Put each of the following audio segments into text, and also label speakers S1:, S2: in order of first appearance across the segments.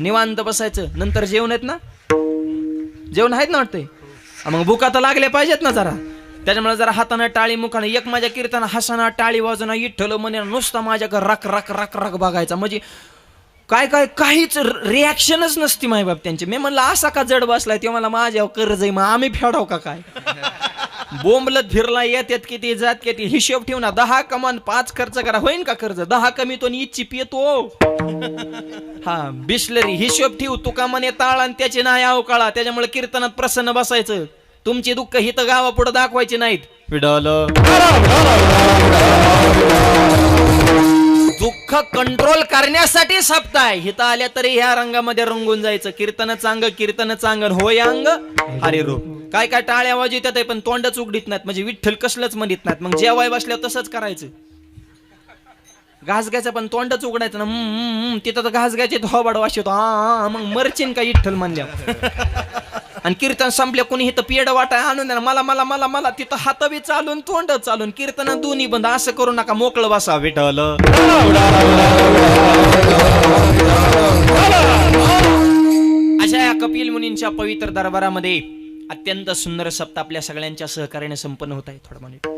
S1: निवांत बसायचं. नंतर जेवण आहेत ना, जेवण आहेत ना वाटतंय, मग भुका तर लागल्या पाहिजेत ना जरा. त्याच्यामुळे जरा हाताने टाळी मुखाने एक माझ्या कीर्तन हसाना टाळी वाजवणं इठ्ठल म्हणे नुसता माझ्याकडे रक रक रक रक बघायचा. म्हणजे काय काय काहीच रिॲक्शनच नसती माय बाप त्यांची. मी म्हणलं असा का जड बसलाय, ते मला माझ्यावर कर्ज आहे, मग आम्ही फेडाव का काय. बोंबलत फिरला, येतात किती जात किती, हिशोब ठेवू ना. 10 कमान 5 खर्च करा, होईन का कर्ज. 10 कमी तो इच्छी पितो. हा बिस्लरी हिशोब ठेवू. तुका म्हणे ताळ आणि त्याचे नाही अवकाळा. त्याच्यामुळे कीर्तनात प्रसन्न बसायचं. तुमची दुःख हित गावापुढे दाखवायची नाहीत. दुःख कंट्रोल करण्यासाठी सप्ताह हित आल्या तरी ह्या रंगामध्ये रंगून जायचं. कीर्तन चांग होय अंग हरी रूप. काय काय टाळ्या आवाज येतात पण तोंडच उघडीत नाहीत, म्हणजे विठ्ठल कसलंच म्हणत नाहीत. मग जेवाय बसल्यावर तसंच करायचं. घास घ्यायचं पण तोंडच उघडायचं ना. तिथं तर घास घ्यायचे धोबाड वाश होतो. मग मरचिन का विठ्ठल म्हणल्या. आणि कीर्तन संपले कोणी इथं पेड वाटाय आणून द्या मला मला मला मला. तिथं हात बी चालून तोंड चालून कीर्तन दोन्ही बंद. असं करू नका, मोकळं बसा विठ्ठल. अशा या कपिल मुनींच्या पवित्र दरबारामध्ये अत्यंत सुंदर सप्ताह आपल्या सगळ्यांच्या सहकार्याने संपन्न होत आहे. थोडं म्हणजे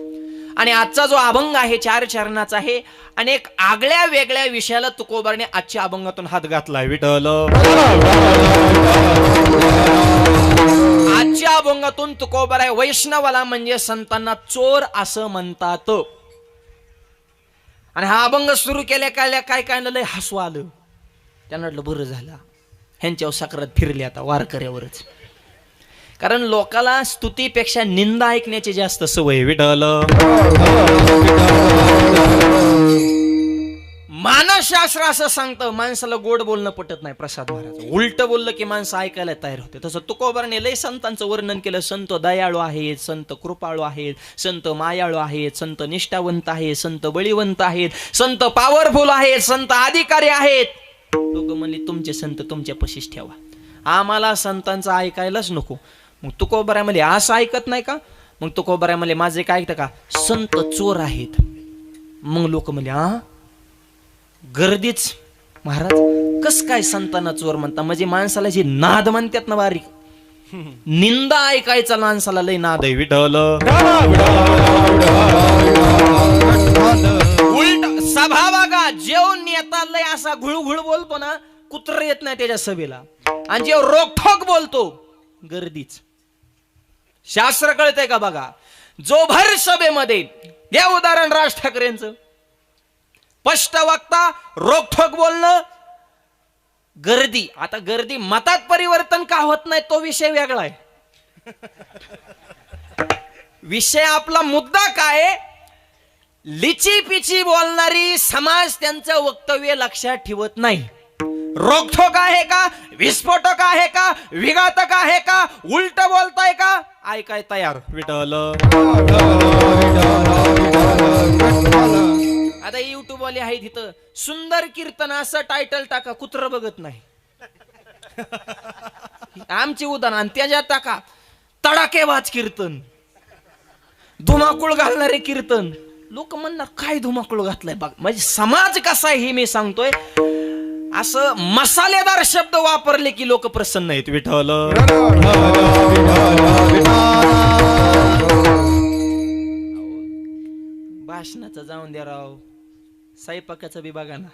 S1: आणि आजचा जो अभंग आहे 4 चरणाचा आहे. आणि एक आगळ्या वेगळ्या विषयाला तुकोबारने आजच्या अभंगातून हात घातलाय विठ्ठल. आजच्या अभंगातून तुकोबार आहे वैष्णवाला म्हणजे संतांना चोर असं म्हणतात. आणि हा अभंग सुरू केल्या काय काय लय हसू आलं. त्यांना म्हटलं बरं झालं ह्यांच्यावर साखरात फिरले आता वारकऱ्यावरच. कारण लोकाला स्तुतीपेक्षा निंदा ऐकण्याची जास्त सवय विठ्ठल. मानसशास्त्र असं सांगतं माणसाला गोड बोलणं पटत नाही. प्रसाद महाराज उलट बोललं की माणसं ऐकायला तयार होते. तसं तुकोबाराने लय संतांचं वर्णन केलं. संत दयाळू आहेत, संत कृपाळू आहेत, संत मायाळू आहेत, संत निष्ठावंत आहेत, संत बळीवंत आहेत, संत पॉवरफुल आहेत, संत अधिकारी आहेत. लोक म्हणले तुमचे संत तुमच्या पशीच ठेवा, आम्हाला संतांचं ऐकायलाच नको. मग तुकोबारामध्ये असं ऐकत नाही का. मग तुकोबारामध्ये माझे काय ऐकतं का, संत चोर आहेत. मग लोक म्हणले गर्दीच महाराज कस काय संतांना चोर म्हणता. म्हणजे माणसाला जे नाद म्हणतात ना बारीक निंदा ऐकायचा माणसाला लय नाद आहे विठ्ठल. उलट सभा बघा जेवण नेता लय असा घुळघुळ बोलतो ना, कुत्र येत नाही त्याच्या सभेला. आणि जेव्हा रोखोक बोलतो गर्दीच. शास्त्र कळतंय का बघा. जो भर सभेमध्ये हे उदाहरण राज ठाकरेंचं स्पष्ट वक्ता रोखोक बोलणं गर्दी. आता गर्दी मतात परिवर्तन का होत नाही तो विषय वेगळा आहे. विषय आपला मुद्दा काय, लिची पिची बोलणारी समाज त्यांचं वक्तव्य लक्षात ठेवत नाही. रोखोक आहे का, विस्फोटक आहे का, विघातक आहे का, उलट बोलताय का, ऐकाय तयार विठ्ठल. आता युट्यूब वाले आहेत इथं सुंदर कीर्तन असं टायटल टाका, कुत्र बघत नाही. आमची उदाहरण त्याच्यात टाका तडाकेबाज कीर्तन, धुमाकूळ घालणारे कीर्तन. लोक म्हणणार काय धुमाकूळ घातलाय बघ. म्हणजे समाज कसा आहे हे मी सांगतोय. असं मसालेदार शब्द वापरले की लोक प्रसन्न आहेत विठ्ठल. भाषणाचं जाऊन द्या राव, स्वयंपाकाचं बी बघा ना.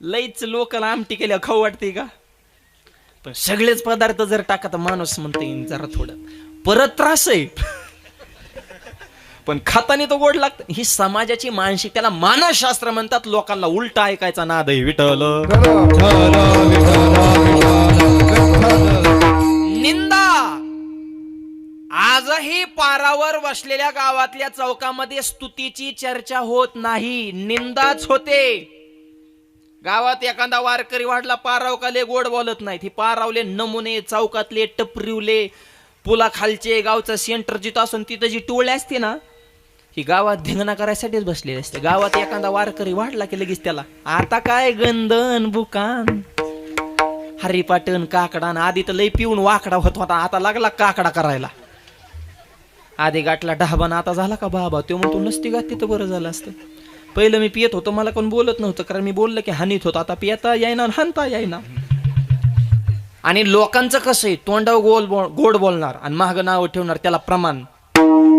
S1: लईच लोकांना आमटी केल्या खाऊ वाटते का. पण सगळेच पदार्थ जर टाका तर माणूस म्हणते जरा थोडं परत त्रास आहे. पण खातानी तो गोड लागतं. ही समाजाची मानसिक, त्याला मानसशास्त्र म्हणतात. लोकांना उलट ऐकायचा नाद आहे विठ्ठल. निंदा आजही पारावर बसलेल्या गावातल्या चौकामध्ये स्तुतीची चर्चा होत नाही, निंदाच होते. गावात एखादा वारकरी वाढला पारावकाले गोड बोलत नाहीत. ही पारावले नमुने, चौकातले टपरीवले, पुला खालचे, गावचं सेंटर जिथं असून तिथं जी टोळी असते ना, ही गावात धिंगणा करायसाठीच बसलेली असते. गावात एखादा वारकरी वाढला की लगेच त्याला आता काय गंधन बुकान हरिपाटन काकडान. आधी तर लय पिऊन वाकडा होत होता, आता लागला काकडा करायला. आधी गाठला ढाबान, आता झाला का बाबा. तो म्हणतो नसती गाठी तर बरं झालं असतं. पहिलं मी पियत होतो, मला कोण बोलत नव्हतं, कारण मी बोललं की हानीत होतो. आता पियता येईना, हानता येईना. आणि लोकांचं कसं आहे, तोंडावर गोड बोलणार आणि महाग नाव ठेवणार, त्याला प्रमाण.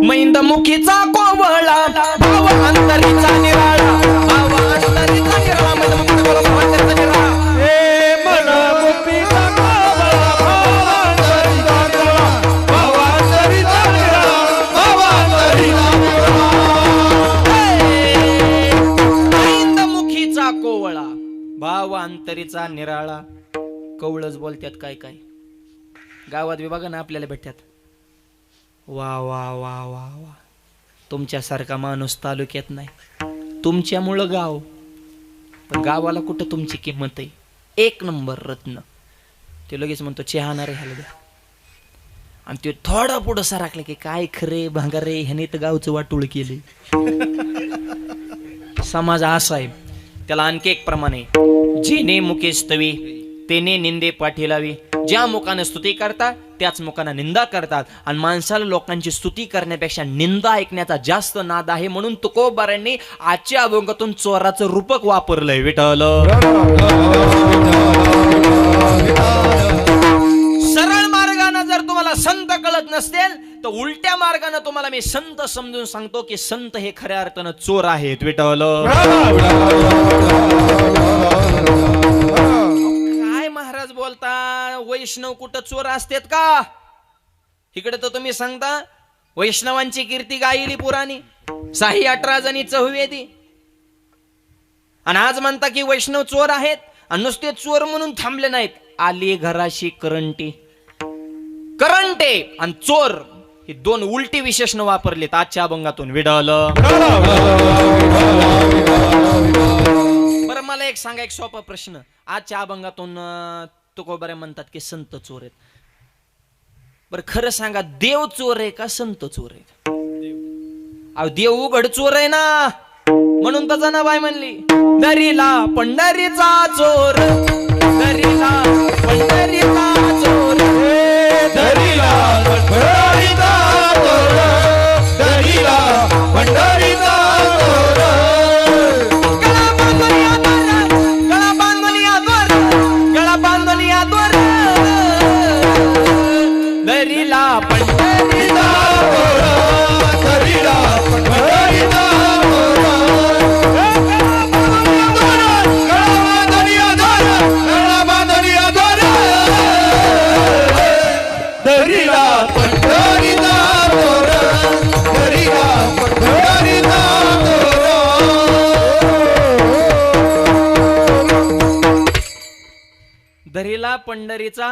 S1: मैंद मुखीचा कोवळा, भाव अंतरीचा निराळा, भाव अंतरीचा निराळा, मैंद मुखीचा कोवळा, भाव अंतरीचा निराळा.
S2: हे मन मुखीचा कोवळा, भाव अंतरीचा निराळा, भाव अंतरीचा निराळा, भाव अंतरीचा निराळा.
S1: मैंद मुखीचा कोवळा, भाव अंतरीचा निराळा. कवळच बोलतात काय काय. गावात विभागा ना आपल्याला भेटतात. वा वा वा वा वा, तुमच्यासारखा माणूस तालुक्यात नाही, तुमच्यामुळं गाव. पण गावाला कुठं तुमची किंमत आहे. एक नंबर रत्न. ते लगेच म्हणतो चहाणार ह्याला द्या. आणि ते थोडा पुढं सरकले की काय खरे भांगारे, ह्याने तर गावचं वाटोळ केले. समाज असा आहे. त्याला आणखी एक प्रमाण आहे, जेने मुखे स्तवी तेने निंदे पाठी लावी. ज्या मुखानं स्तुती करतात त्याच मुखानं निंदा करतात. आणि माणसाला लोकांची स्तुती करण्यापेक्षा निंदा ऐकण्याचा जास्त नाद आहे. म्हणून तुकोबारांनी आजच्या अभंगातून चोराचं रूपक वापरलंय. विठ्ठल सरळ मार्गाने जर तुम्हाला संत कळत नसतील तर उलट्या मार्गाने तुम्हाला मी संत समजून सांगतो की संत हे खऱ्या अर्थानं चोर आहेत. विठ्ठल महाराज बोलता वैष्णव कुठं चोर असतात का? इकडे तर तुम्ही सांगता वैष्णवांची कीर्ती गायली पुराणी, 618 जणी चहुवेदी. आणि आज म्हणता की वैष्णव चोर आहेत. आणि नुसते चोर म्हणून थांबले नाहीत, आली घराशी करंटे. करंटे आणि चोर ही दोन उलटी विशेषण वापरलीत आजच्या अभंगातून. विडल बरं, मला एक सांगा, एक सोपा प्रश्न. आजच्या अभंगातून तुकोबारे म्हणतात की संत चोर आहेत. बरं खरं सांगा, देव चोर आहे का संत चोर आहेत? अहो देव उघड चोर आहे ना, म्हणून तर जनाबाई म्हणली दरीला पंढरीचा चोर, दरीला पंढरीचा चोर,
S2: दरीला पंढरीचा चोर, दरीला पंढरीचा चोर.
S1: गळा बांधून या द्वार, गळा बांधून या द्वार, दरीला पंढरीचा
S2: चोर, दरीला पंढरीचा चोर. गळा बांधून या द्वार, दरीला पंढरीचा चोर, दरीला पंढरीचा चोर.
S1: दरीला पंढरीचा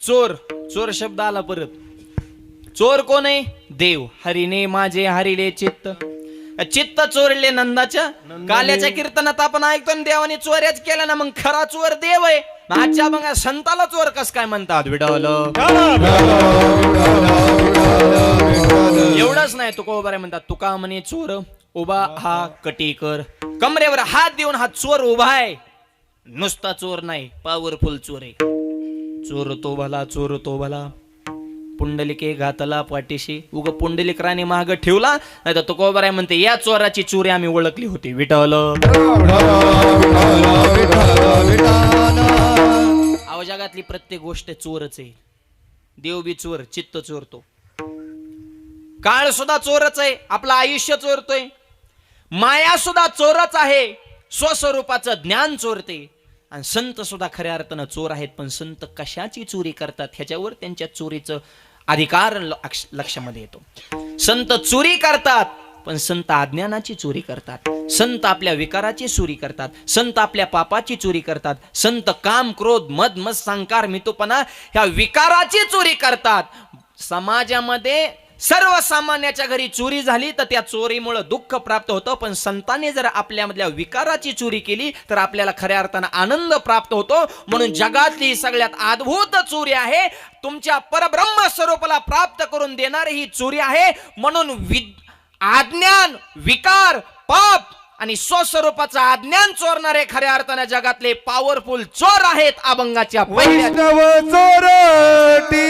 S1: चोर. चोर शब्द आला परत. चोर कोण आहे? देव. हरीने माझे हरिले चित्त, चित्त चोरले नंदाच्या. काल्याच्या कीर्तनात आपण ऐकतो ना देवाने चोऱ्याच केल्या ना, मग खरा चोर देव आहे. आजच्या बघा संताला चोर कस काय म्हणतात? विडल एवढंच नाही, तुकोबारे म्हणतात तुका म्हणे चोर उभा हा कटीकर. कमरेवर हात देऊन हा चोर उभा आहे. नुसता चोर नाही, पॉवरफुल चोर आहे. चोर तो भला, चोर तो भला. पुंडलिके घातला पाठीशी. उग पुंडलिक राणी महाग ठेवला नाही तर तुकोबाराय म्हणते या चोराची चोरी आम्ही ओळखली होती. विठ्ठल अहो जगातली प्रत्येक गोष्ट चोरच आहे. देव बी चोर, चित्त चोरतो, काळ सुद्धा चोरच आहे, आपलं आयुष्य चोरतोय, माया सुद्धा चोरच आहे, स्वस्वरूपाचं ज्ञान चोरते. आणि संत सुद्धा खऱ्या अर्थानं चोर आहेत. पण संत कशाची चोरी करतात ह्याच्यावर त्यांच्या चोरीचं अधिकार लक्षामध्ये येतो. संत चोरी करतात पण संत अज्ञानाची चोरी करतात. संत आपल्या विकाराची चोरी करतात. संत आपल्या पापाची चोरी करतात. संत काम, क्रोध, मद मत्संकार, मितूपणा ह्या विकाराची चोरी करतात. समाजामध्ये सर्वसामान्याच्या घरी चोरी झाली तर त्या चोरीमुळे दुःख प्राप्त होतं. पण संतांनी जर आपल्यामधल्या विकाराची चोरी केली तर आपल्याला खऱ्या अर्थानं आनंद प्राप्त होतो. म्हणून जगातली सगळ्यात अद्भुत चोरी आहे, तुमच्या परब्रह्म स्वरूपाला प्राप्त करून देणारी ही चोरी आहे. म्हणून अज्ञान, विकार, पाप आणि स्वस्वरूपाचं अज्ञान चोरणारे खऱ्या अर्थाने जगातले पॉवरफुल चोर आहेत. अभंगाच्या
S2: वैष्णव चोरटी,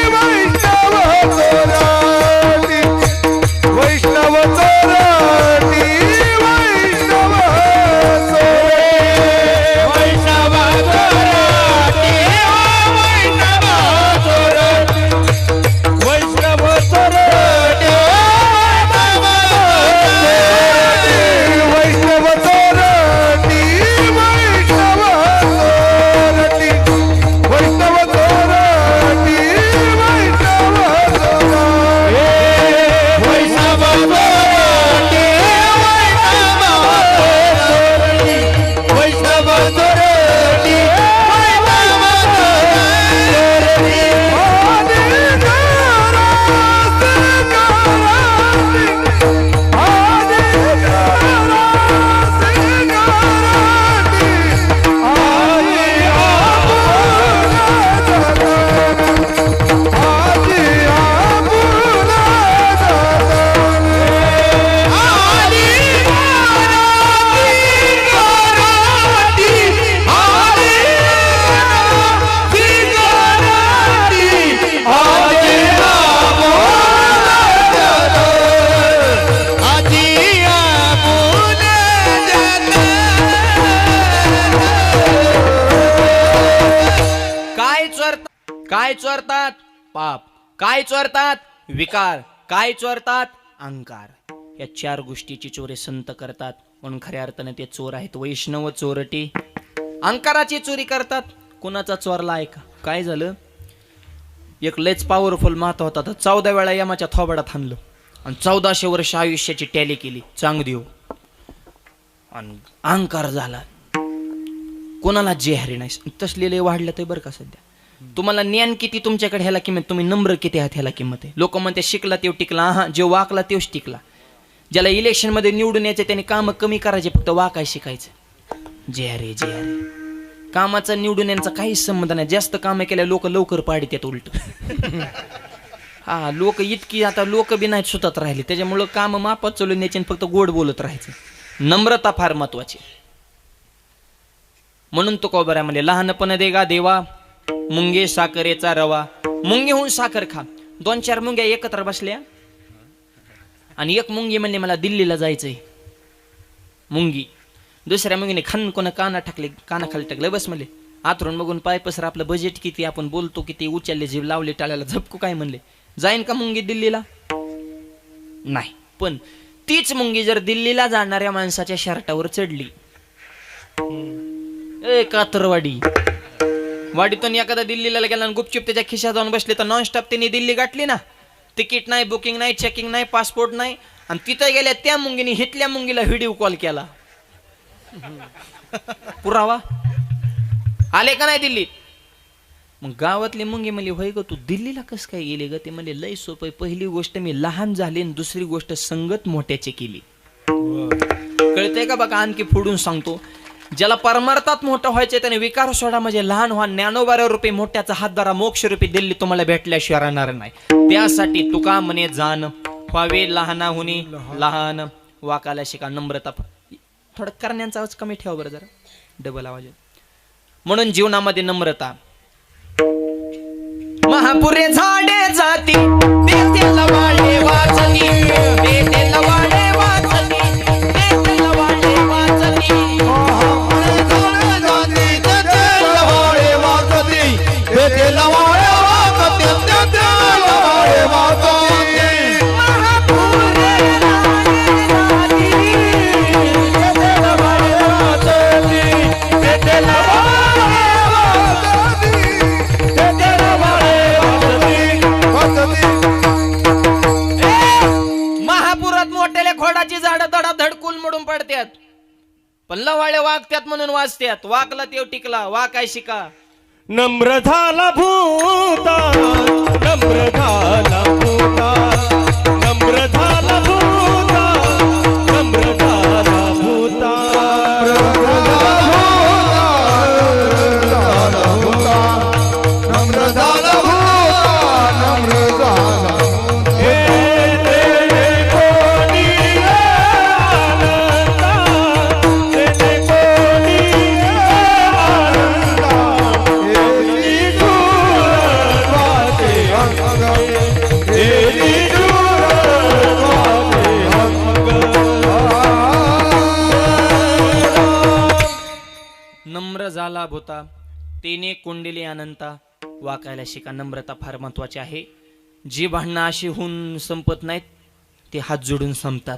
S2: वैष्णव चोरटी, वैष्णव चोरटी,
S1: काय चोरतात? पाप. काय चोरतात? विकार. काय चोरतात? अहंकार. या 4 गोष्टीची चोरी संत करतात, म्हणून खऱ्या अर्थाने ते चोर आहेत. वैष्णव चोरटी अहंकाराची चोरी करतात. कुणाचा चोरला ऐका. काय झालं, एक लयच पॉवरफुल महात्मा होता, तर 14 वेळा यमाच्या थोबाडात हाणलं आणि 1400 वर्ष आयुष्याची टॅली केली चांगदेव. आणि अहंकार झाला, कोणाला जेहारी नाही. तसलेले वाढलं ते बरं का. सध्या तुम्हाला ज्ञान किती तुमच्याकडे ह्याला किंमत, तुम्ही नम्र किती आहात ह्याला किंमत आहे. लोक म्हणते शिकला तेव टिकला. हा, जे वाकला तेवच टिकला. ज्याला इलेक्शन मध्ये निवडून यायचं त्याने काम कमी करायचे, फक्त वाकाय शिकायचं. जेहारी जेहारी. कामाचा निवडून यांचा काहीच संबंध नाही. जास्त कामं केल्या लोक लवकर पाडीत येत उलट. हा, लोक इतकी आता लोक बी नाहीत सुतात राहिले, त्याच्यामुळं काम मापात चालून द्यायचे आणि फक्त गोड बोलत राहायचं. नम्रता फार महत्वाची. म्हणून तो कोबऱ्या म्हणजे लहानपण देगा देवा, मुंगे साखरेचा रवा. मुंगे होऊन साखर खा. 2-4 मुंग्या एकत्र बसल्या आणि एक मुंगी म्हणले मला दिल्लीला जायचंय. मुंगी दुसऱ्या मुंगीने खन कोणा कानाखाली टाकलं. बस म्हणले आतरून बघून पाय पसरा, आपलं बजेट किती, आपण बोलतो किती, उचलले जीव लावले टाळ्याला झपकू. काय म्हणले, जाईन का मुंगी दिल्लीला? नाही. पण तीच मुंगी जर दिल्लीला जाणाऱ्या माणसाच्या शर्टावर चढली, ए कातरवाडी वाडीतून एखादा दिल्लीला गेला आणि गुपचूप त्याच्या खिशात जाऊन बसले, तर नॉनस्टॉप त्यांनी दिल्ली गाठली ना. तिकीट नाही, बुकिंग नाही, चेकिंग नाही, पासपोर्ट नाही. आणि तिथं गेल्या त्या मुंगीने हितल्या मुंगीला व्हिडिओ कॉल केला. पुरावा आले का नाही दिल्लीत? मग गावातली मुंगी म्हणली, होय ग तू दिल्लीला कस काय गेले ग? ते म्हणले लय सोपं. पहिली गोष्ट मी लहान झाले आणि दुसरी गोष्ट संगत मोठ्याची केली. कळतंय का बघा? आणखी फोडून सांगतो. ज्याला परमार्थात मोठं व्हायचं त्याने विकार सोडा, म्हणजे लहान व्हा. 99 रुपये मोठ्याचा हात धरा, मोक्ष रुपये दिल्ली तुम्हाला भेटल्याशिवाय राहणार नाही. त्यासाठी तुका म्हणे जाण व्हावे लहानाहुनी लहान, वाकायला शिका. नम्रता. थोडं करण्यांचा आवाज कमी ठेवा बरं, जरा डबल आवाज. म्हणून जीवनामध्ये नम्रता. महापुरे झाडे जाती, तेथे लवाळे वाचती, तेथे लवाळे वाचती, तेथे लवाळे वाचती.
S2: महापुरे झाडे जाती, तेथे लवाळे वाचती, तेथे लवाळे वाचती, तेथे लवाळे वाचती.
S1: महापुरे झाडे जाती,
S2: तेथे लवाळे वाचती, तेथे लवाळे वाचती.
S1: महापुरात मोठ्याल्या खोडाची झाडं दडा धडकून मोडून पडतात, पण लवाळे वागत्यात म्हणून वाचत्यात. वाकला तेव टिकला. वाकाय शिका.
S2: नम्र झाला भूता, नम्र झाला भूता, नम्र झाला भूता, नम्र झाला भूता, नम्र झाला भूता, नम्र झाला.
S1: नम्र झाला भूता, तिने कुंडली अनंता. वाकायला शिका. नम्रता फार महत्वाची आहे. जी भांडणं अशी होऊन संपत नाहीत, ते हात जोडून संपतात.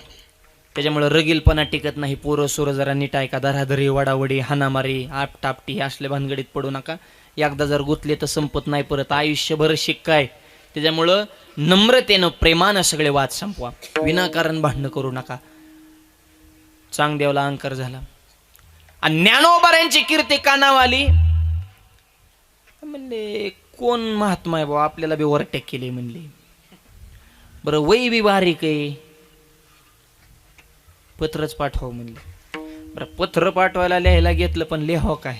S1: त्याच्यामुळे रगीलपणा टिकत नाही. पोरं सोरं जरा नीट ऐका. धराधरी, वडावडी, हानामारी, आपटापटी हे असले भानगडीत पडू नका. एकदा जर गुतले तर संपत नाही परत. आयुष्यभर शिकाय. त्याच्यामुळं नम्रतेनं प्रेमानं सगळे वाद संपवा. विनाकारण भांडणं करू नका. चांगदेवला अहंकार झाला आणि ज्ञानोबाऱ्यांची कीर्ती कानावाली. म्हणले कोण महात्मा आहे बाबा, आपल्याला बी ओव्हरटेक केले म्हणले. बरं वय बी बारीक आहे, पत्रच पाठवा म्हणले. बरं पत्र पाठवायला लिहायला घेतलं, पण लिहावं काय?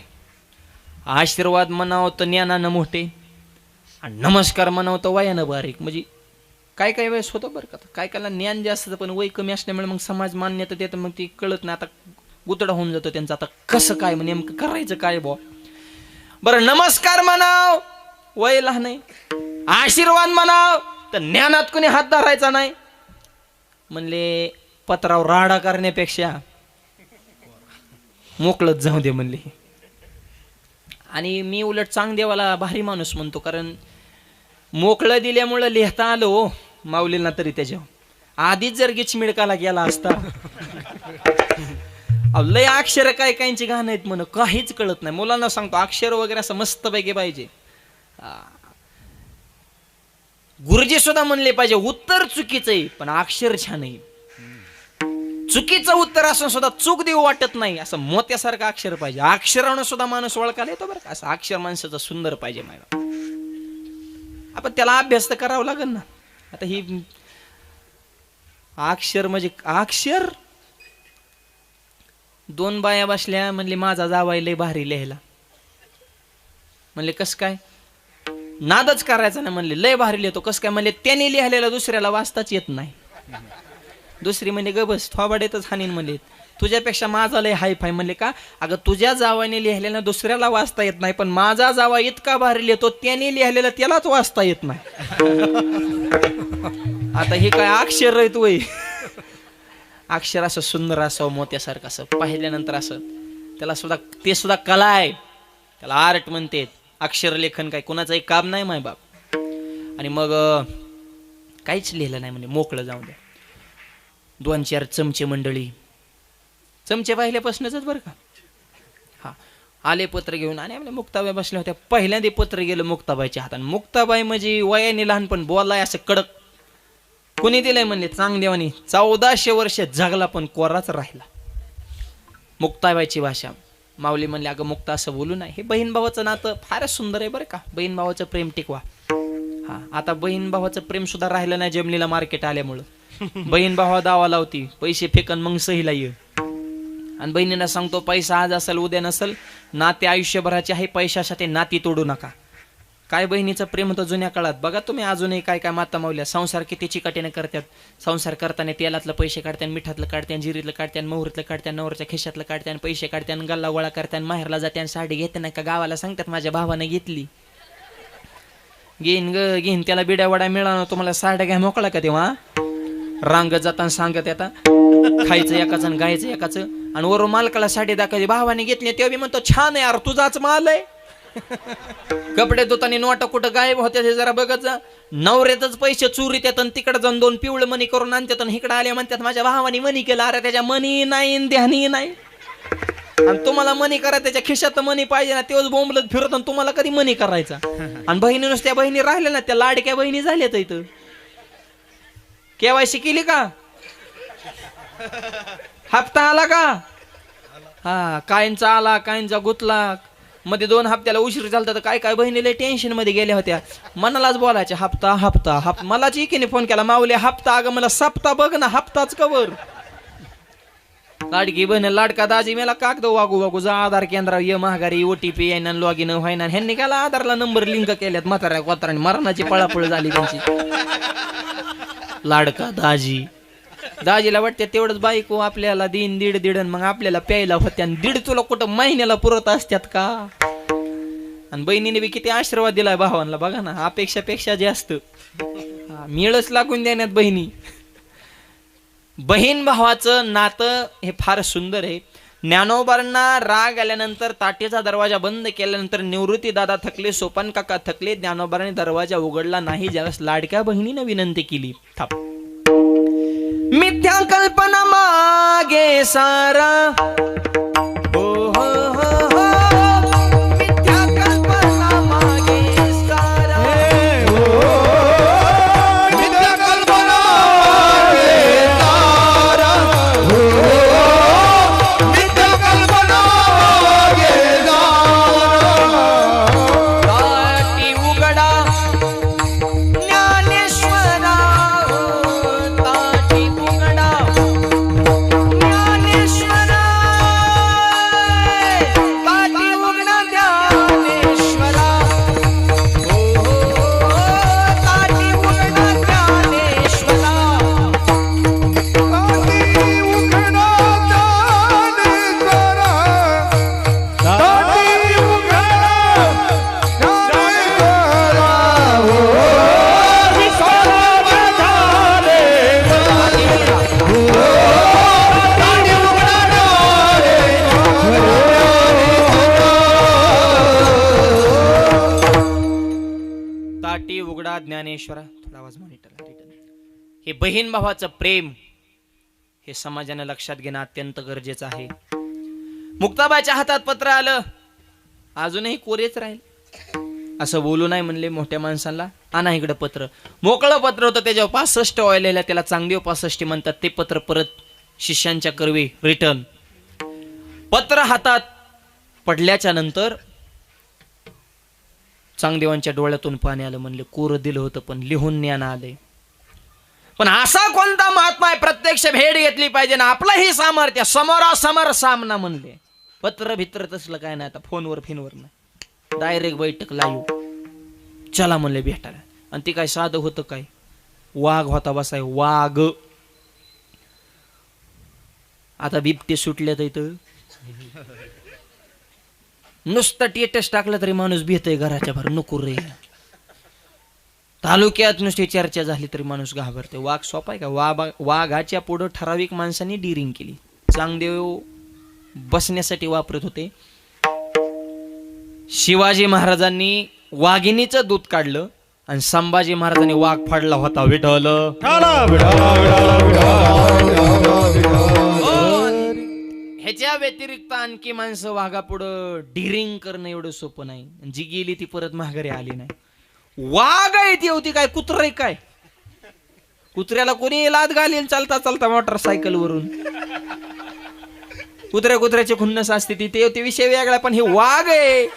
S1: आशीर्वाद म्हणावं तर ज्ञानानं मोठे आणि नमस्कार म्हणावं तर वयानं बारीक. म्हणजे काय काय वेळेस होतं बरं का. काय कायला ज्ञान जास्त पण वय कमी असल्यामुळे मग समाज मान्यता देतं, मग ती कळत नाही. आता गुतडा होऊन जातो त्यांचं. आता कसं काय म्हणजे नेमकं करायचं काय बुवा. बरं नमस्कार म्हणाव वय लहान आहे, आशीर्वाद म्हणाव तर ज्ञानात कोणी हात धरायचा नाही. म्हणले पत्रावर राडा करण्यापेक्षा मोकळत जाऊ दे म्हणले. आणि मी उलट चांगदेवाला भारी माणूस म्हणतो, कारण मोकळं दिल्यामुळं लिहिता आलं हो माऊलींना तरी त्याच्यावर आधीच जर गिचमिडकाला गेला असता लय अक्षर काय काहींची घाण आहेत म्हण काहीच कळत नाही मुलांना सांगतो अक्षर वगैरे असं मस्तपैकी पाहिजे गुरुजी सुद्धा म्हणले पाहिजे उत्तर चुकीचं आहे पण अक्षर छान आहे चुकीचं उत्तर असून सुद्धा चूक देऊ वाटत नाही असं मोत्यासारखं अक्षर पाहिजे अक्षरानं सुद्धा माणूस ओळखायला येतो बरं का असं अक्षर माणसाचं सुंदर पाहिजे मला आपण त्याला अभ्यास तर करावा लागेल ना आता ही अक्षर म्हणजे अक्षर दोन बाया बसल्या म्हणले माझा जावाई लय भारी लिहायला म्हणले कस काय नादच करायचा ना म्हणले लय भारी लिहितो कस काय म्हणले त्याने लिहिलेला दुसऱ्याला वाचताच येत नाही दुसरी म्हणजे गबस थोबाडेतच हानीन म्हणले तुझ्यापेक्षा माझा लय हाय फाय म्हणले का अगं तुझ्या जावाने लिहिलेला दुसऱ्याला वाचता येत नाही पण माझा जावा इतका भारी लिहितो त्याने लिहिलेला त्यालाच वाचता येत नाही आता हे काय अक्षर आहे तू अक्षर असं सुंदर असावं मोत्यासारखं असं पाहिल्यानंतर असं त्याला सुद्धा ते सुद्धा कला आहे त्याला आर्ट म्हणते अक्षर लेखन काय कोणाचं एक काम नाही माय बाप आणि मग काहीच लिहिलं नाही म्हणजे मोकळं जाऊन द्या 2-4 चमचे मंडळी चमचे पाहिल्यापासूनच बरं का हा आले पत्र घेऊन आणि आपल्या मुक्ताबाई बसल्या होत्या पहिल्यांदा पत्र गेलं मुक्ताबाईच्या हातात मुक्ताबाई म्हणजे वयाने लहान पण बोलाय असं कडक कोणी दिलंय म्हणले चांगदेवानी 1400 वर्ष जगला पण कोराच राहिला मुक्ताबाईची भाषा माऊली म्हणले अगं मुक्ता असं बोलू नाही हे बहीण भावाचं नातं फारच सुंदर आहे बरं का बहीण भावाचं प्रेम टिकवा हा आता बहीण भावाचं प्रेम सुद्धा राहिलं नाही जमिनीला मार्केट आल्यामुळं बहीण भावा दावा लावती पैसे फेकन मग सहीला ये आणि बहिणींना सांगतो पैसा आज असेल उद्या नसेल नाते आयुष्यभराचे आहे पैशासाठी नाती तोडू नका काय बहिणीचं प्रेम होतं जुन्या काळात बघा तुम्ही अजूनही काय काय माता माऊल्या संसार किती चिकाटीने करतात संसार करताना तेलातलं पैसे काढतात मिठातलं काढतात जिरीतलं काढतात मोहरीतलं काढतात नवरच्या खिशातलं काढतात पैसे काढतात गल्ला गोळा करतात माहेरला जात्यान साडी घेते ना का गावाला सांगतात माझ्या भावाने घेतली घेईन त्याला बिड्या वडा मिळाला तुम्हाला साड्या घ्या मोकळा का तेव्हा रांगत जाताना सांगत आता खायचं एकाच आणि गायचं एकाच आणि वरून मालकाला साडी दाखवली भावाने घेतली तेव्हा मी म्हणतो छान आहे यार तुझाच माल आहे कपडे धुताना नोटा कुठं गायब होत्या हे जरा बघत जा नवऱ्यातच पैसे चोरी त्यात आणि तिकडे जाऊन 2 पिवळे मनी करून आणतात आणि इकडे आले म्हणतात माझ्या भावाने मनी केलं अरे त्याच्या मनी नाही ध्यानी नाही आणि तुम्हाला मनी करा त्याच्या खिशात मनी पाहिजे ना तेव्हाच बोंबलत फिरत आणि तुम्हाला कधी मनी करायचा आणि बहिणी नुसत्या बहिणी राहिल्या ना त्या लाडक्या बहिणी झाल्यात इथं केवायसी केली का हप्ता आला का हा काहींचा आला काहींचा गुतला मध्ये 2 हप्त्याला उशीर झाला तर काय काय बहिणीला टेन्शन मध्ये गेल्या होत्या मनालाच बोलायच्या हप्ता हप्ता मलाच एकीने फोन केला माऊली हप्ता अगं मला सप्ता बघ ना हप्ताच कवर लाडकी बहीण लाडका दाजी मला कागद वागू जा आधार केंद्रावर ये महागारी OTP येईना लॉग इन व्हायना ह्यांनी केला आधारला नंबर लिंक केल्यात म्हाताऱ्या कोताराने मरणाची पळापळ झाली त्यांची लाडका दाजीला वाटते तेवढंच बायको आपल्याला दिन दीड मग आपल्याला प्यायला होत्या आणि 1.5 तुला कुठं महिन्याला पुरत असतात का आणि बहिणीने बी किती आशीर्वाद दिलाय भावांना बघा ना अपेक्षापेक्षा जास्त मिळच लागून देण्यात बहिणी बहीण भावाचं नातं हे फार सुंदर आहे ज्ञानोबांना राग आल्यानंतर ताटीचा दरवाजा बंद केल्यानंतर निवृत्ती दादा थकले सोपान काका थकले ज्ञानोबांनी दरवाजा उघडला नाही ज्यावेळेस लाडक्या बहिणीने विनंती केली थाप मिथ्या कल्पना मागे सारा हो हो हो हो मिथ्या कल्पना मागे सारा
S2: मिथ्या कल्पना मागे सारा मिथ्या कल्पना मागे सारा
S1: ताटी उघडा ज्ञानेश्वरा ताटी उघडा ज्ञानेश्वरा तुकारा ज्ञानेश्वरा, थोडा आवाज मॉनिटरला रिटर्न. हे बहीण भावाचं प्रेम हे समाजाने लक्षात घेणं अत्यंत गरजेचं आहे. मुक्ताबाईच्या हातात पत्र आलं, अजूनही कोरेच राहील. असं बोलू नाही म्हणले मोठ्या माणसाला, आणा इकडं पत्र. मोकळं पत्र होतं, त्याच्यावर 65 वाहिलेल्या, त्याला चांगदेव 65 म्हणतात. ते पत्र परत शिष्यांच्या करवे रिटर्न. पत्र हातात पडल्याच्या नंतर चांगदेवांच्या डोळ्यातून पाणी आलं. म्हणले कोरं दिलं होतं पण लिहून ज्ञान आले. पण असा कोणता महात्मा आहे, प्रत्यक्ष भेट घेतली पाहिजे ना, आपलंही सामर्थ्य समोरासमोर सामना. म्हणले पत्र भित्र तसलं काय नाही, आता फोनवर फिनवर नाही, डायरेक्ट बैठक लाईव्ह. चला म्हणले भेटायला. आणि ते काय साधं होतं काय, वाघ होता बसाय, वाघ. आता बिबटे सुटले तर इथं नुसतं टेटस टाकलं तरी माणूस भीतय घराच्या भर, नको रे. तालुक्यात नुसती चर्चा झाली तरी माणूस घाबरते. वाघ सोपा आहे का? वाघाच्या पुढं ठराविक माणसांनी डिरिंग केली. चांगदेव बसण्यासाठी वापरत होते. शिवाजी महाराजांनी वाघिणीचं दूध काढलं आणि संभाजी महाराजांनी वाघ फाडला होता. विठ्ठल ह्याच्या व्यतिरिक्त आणखी माणसं वाघापुढं डिरिंग करणं एवढं सोपं नाही. जी गेली ती परत माघारी आली नाही. वाघ आहे ती होती काय, कुत्र आहे काय? कुत्र्याला कोणी लाद घालील चालता चालता मोटरसायकल वरून. कुत्र्याची खुन्नस असते ती, ते विषय वेगळा. पण हे वाघ आहे.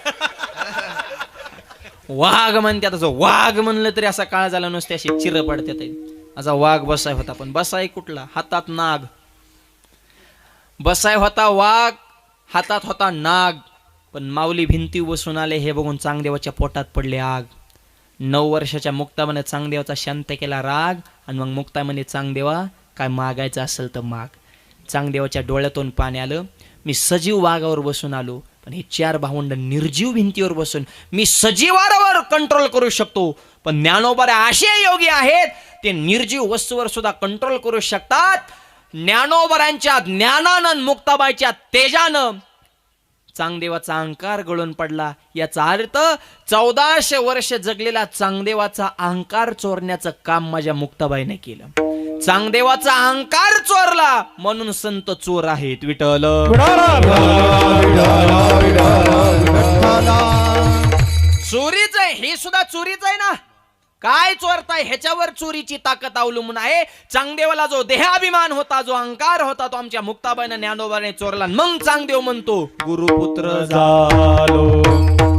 S1: वाघ म्हणते. आता वाघ म्हणलं तरी असा काळ झाला नसते, अशी चिर पडतात. असा वाघ बसाय होता, पण बसाय कुठला? हातात नाग. बसाय होता वाघ, हातात होता नाग. पण माऊली भिंती बसून आले हे बघून चांगदेवाच्या पोटात पडले आग. 9 वर्षाच्या मुक्ताबाने चांगदेवाचा शांत केला राग. आणि मग मुक्ता म्हणे, चांगदेवा काय मागायचं असेल तर माग. चांगदेवाच्या डोळ्यातून पाणी आलं. मी सजीव वाघावर बसून आलो, पण हे 4 भावंड निर्जीव भिंतीवर बसून मी सजीवावर कंट्रोल करू शकतो. पण ज्ञानोबा असे योगी आहेत, ते निर्जीव वस्तूवर सुद्धा कंट्रोल करू शकतात. ज्ञानोबरांच्या ज्ञानानं, मुक्ताबाईच्या तेजानं चांगदेवाचा अहंकार गळून पडला. याचा अर्थ 1400 वर्ष जगलेला चांगदेवाचा अहंकार चोरण्याचं काम माझ्या मुक्ताबाईने केलं. चांगदेवाचा अहंकार चोरला म्हणून संत चोर आहेत. विठ्ठल चोरीच आहे, हे सुद्धा चोरीच आहे ना. काय चोरताय ह्याच्यावर चोरीची ताकद अवलंबून आहे. चांगदेवाला जो देहाभिमान होता, जो अहंकार होता, तो आमच्या मुक्ताबाईने ज्ञानोबाने चोरला. मग चांगदेव म्हणतो, गुरुपुत्र झालो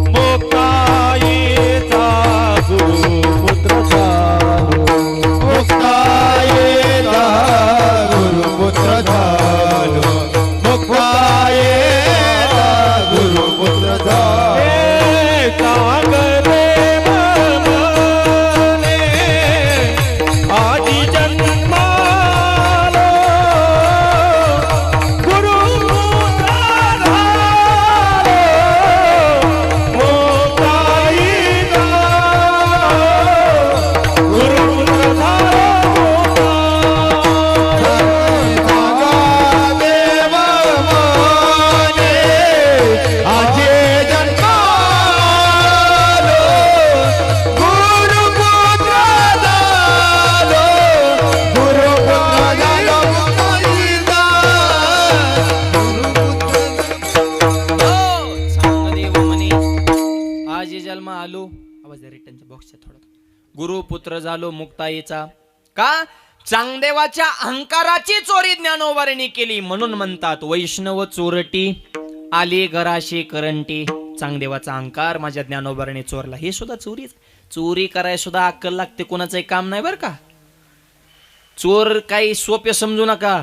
S2: मुक्ताईचा, गुरुपुत्र झालो मुक्ताईचा, गुरुपुत्र झालो मुक्ताईचा, गुरुपुत्र झालो.
S1: गुरुपुत्र झालो मुक्ताईचा. का? चांगदेवाच्या अहंकाराची चोरी ज्ञानोबाने केली. म्हणून म्हणतात, वैष्णव चोरटी आले घराशी करंटी. चांगदेवाचा अहंकार माझ्या ज्ञानोबाने चोरला. हे सुद्धा चोरीच. चोरी करायला सुद्धा अक्कल लागते, कोणाचंही काम नाही बरं का. चोर काही सोपे समजू नका.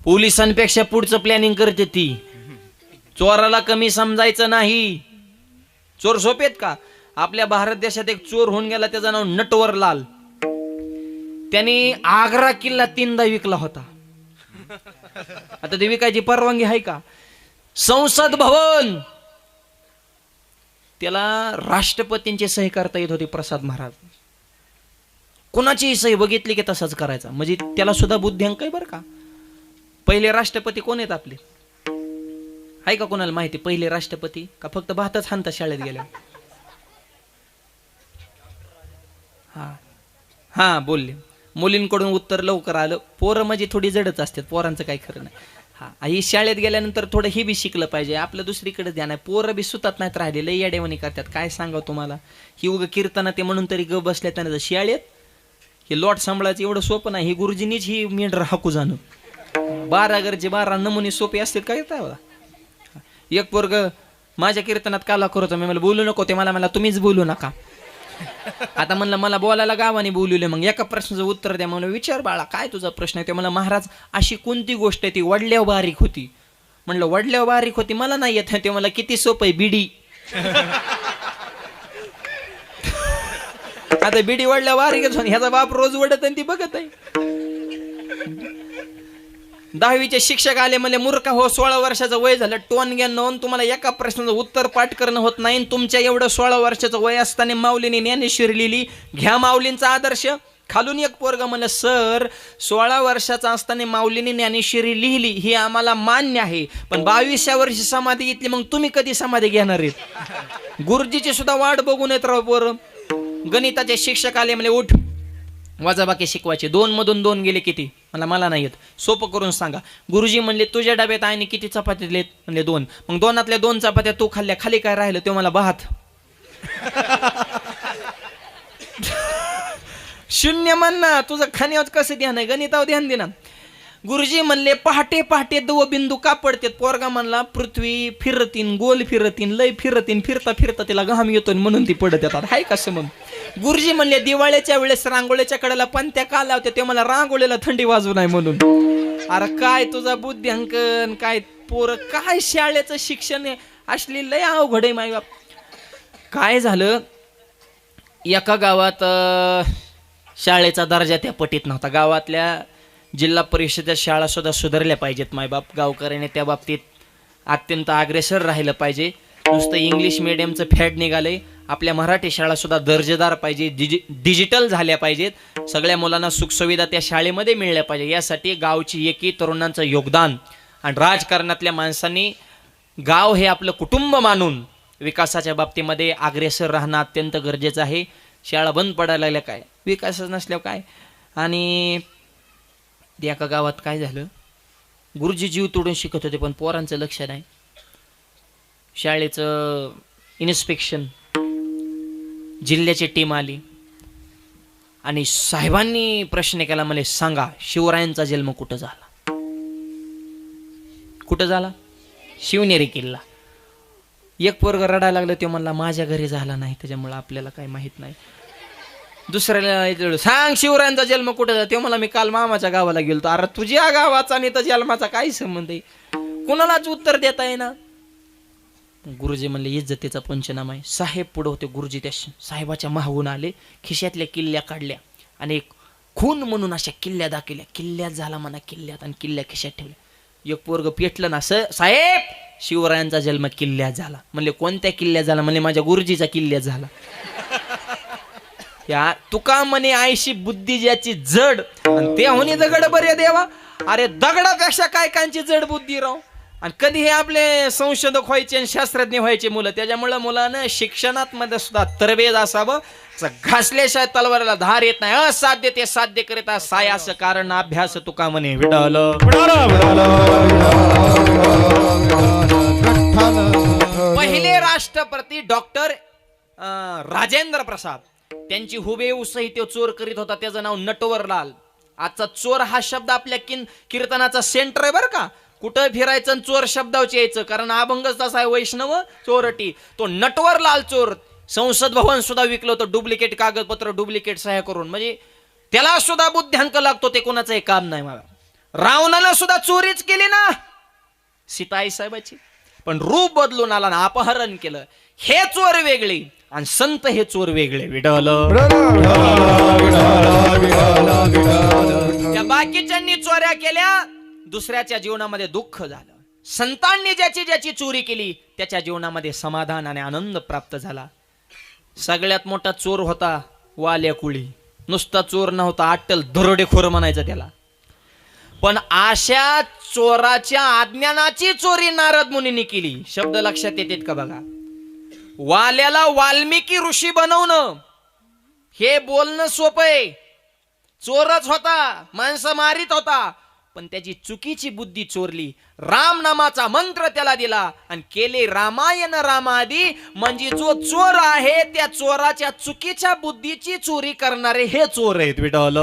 S1: पोलिसांपेक्षा पुढचं प्लॅनिंग करते ती. चोराला कमी समजायचं नाही. चोर सोपेत का? आपल्या भारत देशात एक चोर होऊन गेला, त्याचं नाव नटवरलाल. त्यांनी आग्रा किल्ला 3दा विकला होता. आता ते विकायची परवानगी आहे का? संसद भवन, त्याला राष्ट्रपतींची सही करता येत होती. प्रसाद महाराज कोणाची सही बघितली की तसाच करायचा. म्हणजे त्याला सुद्धा बुद्ध्यांक आहे बरं का. पहिले राष्ट्रपती कोण आहेत आपले? आहे का कोणाला माहिती? पहिले राष्ट्रपती का फक्त भातच हाणता शाळेत गेल्या? हा हा बोलले. मुलींकडून उत्तर लवकर आलं. पोरं म्हणजे थोडी जडच असतात, पोरांचं काही खरं नाही. हा ही शाळेत गेल्यानंतर थोडं हे बी शिकलं पाहिजे, आपलं दुसरीकडे ध्यान आहे. पोरं बी सुतात नाहीत राहिले, लई येडेवणी करतात. काय सांगावं तुम्हाला, ही उगं कीर्तना ते म्हणून तरी ग बसल्या त्यानं शाळेत. हे लॉट सांभाळायचं एवढं सोपं नाही. ही गुरुजींनीच ही मेंढर हाकू जाणं. 12 गरजे 12 नमुने सोपे असतात काय. एक पोरग माझ्या कीर्तनात काला करतो, मी मला बोलू नको, ते मला तुम्हीच बोलू नका. आता म्हणलं मला बोलायला गावाने बोलवले, मग एका प्रश्नाचं उत्तर द्या. म्हणलं विचार बाळा काय तुझा प्रश्न आहे. ते मला महाराज अशी कोणती गोष्ट आहे ती वडल्यावर बारीक होती. म्हणलं वडल्यावर बारीक होती मला नाही येत. ते मला किती सोपं आहे, बिडी. आता बिडी वडल्यावर बारीकच होती. ह्याचा बाप रोज वडत आणि ती बघत आहे. 10वीचे शिक्षक आले म्हणले मूर्ख हो, 16 वर्षाचं वय झालं, टोन घ्या नोंद, तुम्हाला एका प्रश्नाचं उत्तर पाठ करणं होत नाही. तुमच्या एवढं 16 वर्षाचं वय असताना माऊलीने ज्ञानेश्वरी लिहिली, घ्या माऊलींचा आदर्श. खालून एक पोरग म्हणलं सर 16 वर्षाचा असताना माऊलीने ज्ञानेश्वरी लिहिली ही आम्हाला मान्य आहे, पण 22व्या वर्षी समाधी घेतली, मग तुम्ही कधी समाधी घेणार आहेत. गुरुजीची सुद्धा वाट बघून येत राव पोरं. गणिताचे शिक्षक आले म्हणजे उठ वजाबाकी शिकवायचे. 2 मधून 2 गेले किती, मला नाही येत, सोपं करून सांगा. गुरुजी म्हणले तुझ्या डब्यात आईने किती चपात्या दिलेत, म्हणले 2. मग 2तल्या 2 चपात्या तू खाल्ल्या, खाली काय राहिलं ते मला भात. शून्य म्हण ना, तुझं खाण्यावर कसं ध्यान आहे, गणितावर ध्यान दे ना. गुरुजी म्हणले पहाटे पहाटे दव बिंदू का पडतेत. पोरगा म्हणला पृथ्वी फिरतीन, गोल फिरतीन, लय फिरतीन, फिरता फिरता तिला घाम येतो म्हणून ती पडत येतात. हाय कसं मग. गुरुजी म्हणले दिवाळीच्या वेळेस रांगोळीच्या कडेला पंत्या का लावते, ते मला रांगोळीला थंडी वाजू नाही म्हणून. अरे काय तुझा बुद्ध्यांकन, काय पोर, काय शाळेचं शिक्षण आहे, असली लय अवघड आहे माय बाप. काय झालं, एका गावात शाळेचा दर्जा त्या पटीत नव्हता. गावातल्या जिल्हा परिषदेच्या शाळा सुद्धा सुधारल्या पाहिजेत मायबाप. गावकऱ्याने त्या बाबतीत अत्यंत अग्रेसर राहिलं पाहिजे. नुसतं इंग्लिश मिडियमचं फॅड निघालंय. आपल्या मराठी शाळा सुद्धा दर्जेदार पाहिजे, डिजिटल झाल्या पाहिजेत. सगळ्या मुलांना सुखसुविधा त्या शाळेमध्ये मिळल्या पाहिजे. यासाठी गावची एकी, तरुणांचं योगदान आणि राजकारणातल्या माणसांनी गाव हे आपलं कुटुंब मानून विकासाच्या बाबतीमध्ये अग्रेसर राहणं अत्यंत गरजेचं आहे. शाळा बंद पडायला लागल्या काय, विकासच नसल्यावर काय. आणि एका गावात काय झालं, गुरुजी जीव तोडून शिकत होते पण पोरांचं लक्ष नाही. शाळेचं इन्स्पेक्शन, जिल्ह्याची टीम आली आणि साहेबांनी प्रश्न केला, मला सांगा शिवरायांचा जन्म कुठं झाला. कुठं झाला, शिवनेरी किल्ला. एक पोरग रडायला लागलं, ते म्हणला माझ्या घरी झाला नाही, त्याच्यामुळे आपल्याला काही माहित नाही. दुसऱ्याला सांग शिवरायांचा जन्म कुठे झाला, ते मला मी काल मामाच्या गावाला गेलतो. अरे तुझ्या गावाचा आणि त्या जन्माचा काय संबंध आहे, कुणालाच उत्तर देता येईना. गुरुजी म्हणले इज्जतीचा पंचनामा आहे. साहेब पुढे होते, गुरुजी त्या साहेबाच्या मागून आले, खिशातल्या किल्ल्या काढल्या आणि एक खून म्हणून अशा किल्ल्या दाखवल्या. किल्ल्यात झाला म्हणा, किल्ल्यात, आणि किल्ल्या खिशात ठेवल्या. एक पोरग पेटलं ना, साहेब शिवरायांचा जन्म किल्ल्यात झाला. म्हणले कोणत्या किल्ल्यात झाला, म्हणले माझ्या गुरुजीचा किल्ल्यात झाला. या तुका म्हणे आयशी बुद्धी ज्याची जड, आणि ते होणे दगड बरे देवा. अरे दगडापेक्षा काय कांची जड बुद्धी राव. आणि कधी हे आपले संशोधक व्हायचे आणि शास्त्रज्ञ व्हायचे मुलं. त्याच्यामुळे मुलानं शिक्षणात मध्ये सुद्धा तरबेज असावं. घासल्याशिवाय तलवारीला धार येत नाही. असाध्य ते साध्य करीता सायास कारण अभ्यास तुका म्हणे विडल. पहिले राष्ट्रपती डॉक्टर राजेंद्र प्रसाद, त्यांची हुबेहूब सही तो चोर करीत होता. त्याचं नाव नटवरलाल. आजचा चोर हा शब्द आपल्या कीर्तनाचा सेंटर आहे बरं का. कुठं फिरायचं आणि चोर शब्दावचे यायचं, कारण अभंगच तसा आहे, वैष्णव चोरटी. तो नटवरलाल चोर संसद भवन सुद्धा विकलं होतं, डुप्लिकेट कागदपत्र, डुप्लिकेट सह्या करून. म्हणजे त्याला सुद्धा बुद्ध्यांक लागतो, ते कोणाचं काम नाही. मला रावणाला सुद्धा चोरीच केली ना सीताई साहेबाची, पण रूप बदलून आला ना, अपहरण केलं. हे चोर वेगळे आणि संत हे चोर वेगळे. विडल. त्या बाकीच्यांनी चोऱ्या केल्या, दुसऱ्याच्या जीवनामध्ये दुःख झालं. संतांनी ज्याची ज्याची चोरी केली त्याच्या जीवनामध्ये समाधान आणि आनंद प्राप्त झाला. सगळ्यात मोठा चोर होता वाल्या कुळी. नुसता चोर नव्हता, अट्टल दरोडेखोर म्हणायचं त्याला. पण अशा चोराच्या अज्ञानाची चोरी नारद मुनींनी केली. शब्द लक्षात येतात का बघा. वाल्याला वाल्मिकी ऋषी बनवणं हे बोलणं सोपं आहे. चोरच होता, माणसं मारित होता, पण त्याची चुकीची बुद्धी चोरली. राम नामाचा मंत्र त्याला दिला आणि केले रामायण रामादी. म्हणजे जो चोर आहे त्या चोराच्या चुकीच्या बुद्धीची चोरी करणारे हे चोर आहेत. विठ्ठल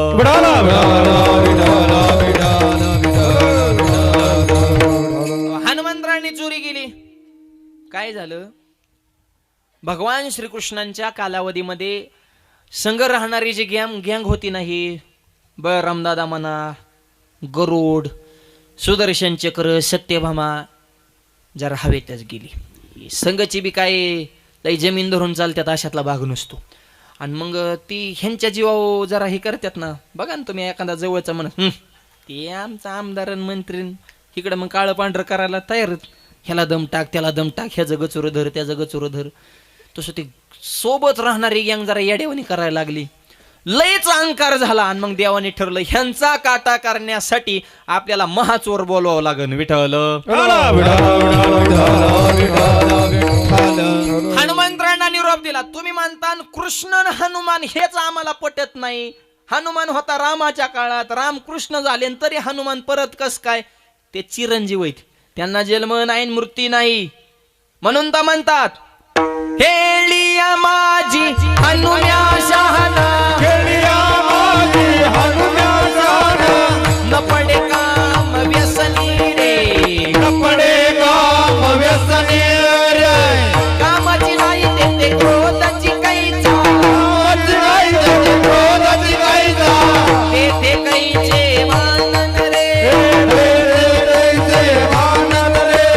S1: हनुमंतरायांनी चोरी केली. काय झालं? भगवान श्रीकृष्णांच्या कालावधीमध्ये संग राहणारी जी गँग होती नाही, रामदादा म्हणा, गरुड, सुदर्शन चक्र, सत्यभामा, जरा हवेतच गेली. संघची बी काय लई जमीन धरून चालतात अशातला भाग नसतो. आणि मग ती ह्यांच्या जीवावर जरा हे करतात ना. बघा ना तुम्ही एखादा जवळचा म्हणत ते आमचा आमदार मंत्री, इकडे मग काळं पांढरं करायला तयारच. ह्याला दम टाक, त्याला दम टाक, ह्याचं गचुरं धर, त्याचं गचुरं धर. तसं ती सोबत राहणारी गँग जरा येडेवानी करायला लागली. लयच अहंकार झाला. आणि मग देवाने ठरलं ह्यांचा काटा करण्यासाठी आपल्याला महाचोर बोलवावं लागन. विठ्ठल हनुमंतरायांना निरोप दिला. तुम्ही म्हणता कृष्ण हनुमान हेच आम्हाला पटत नाही. हनुमान होता रामाच्या काळात, राम कृष्ण झाले तरी हनुमान परत कस काय? ते चिरंजीव आहेत, त्यांना जन्म नाही, मृत्यू नाही. म्हणून तर म्हणतात हेलिया माझी हनुम्या शहाणा,
S2: खेळिया माझी हनुम्या शहाणा,
S1: न पडे काम व्यसनी रे,
S2: न पडे काम व्यसनी रे.
S1: कामाची नाही देते क्रोधाची कैचा,
S2: कामाची नाही देते क्रोधाची कैचा,
S1: तेथे कैचे वानन रे,
S2: कैचे वानन रे.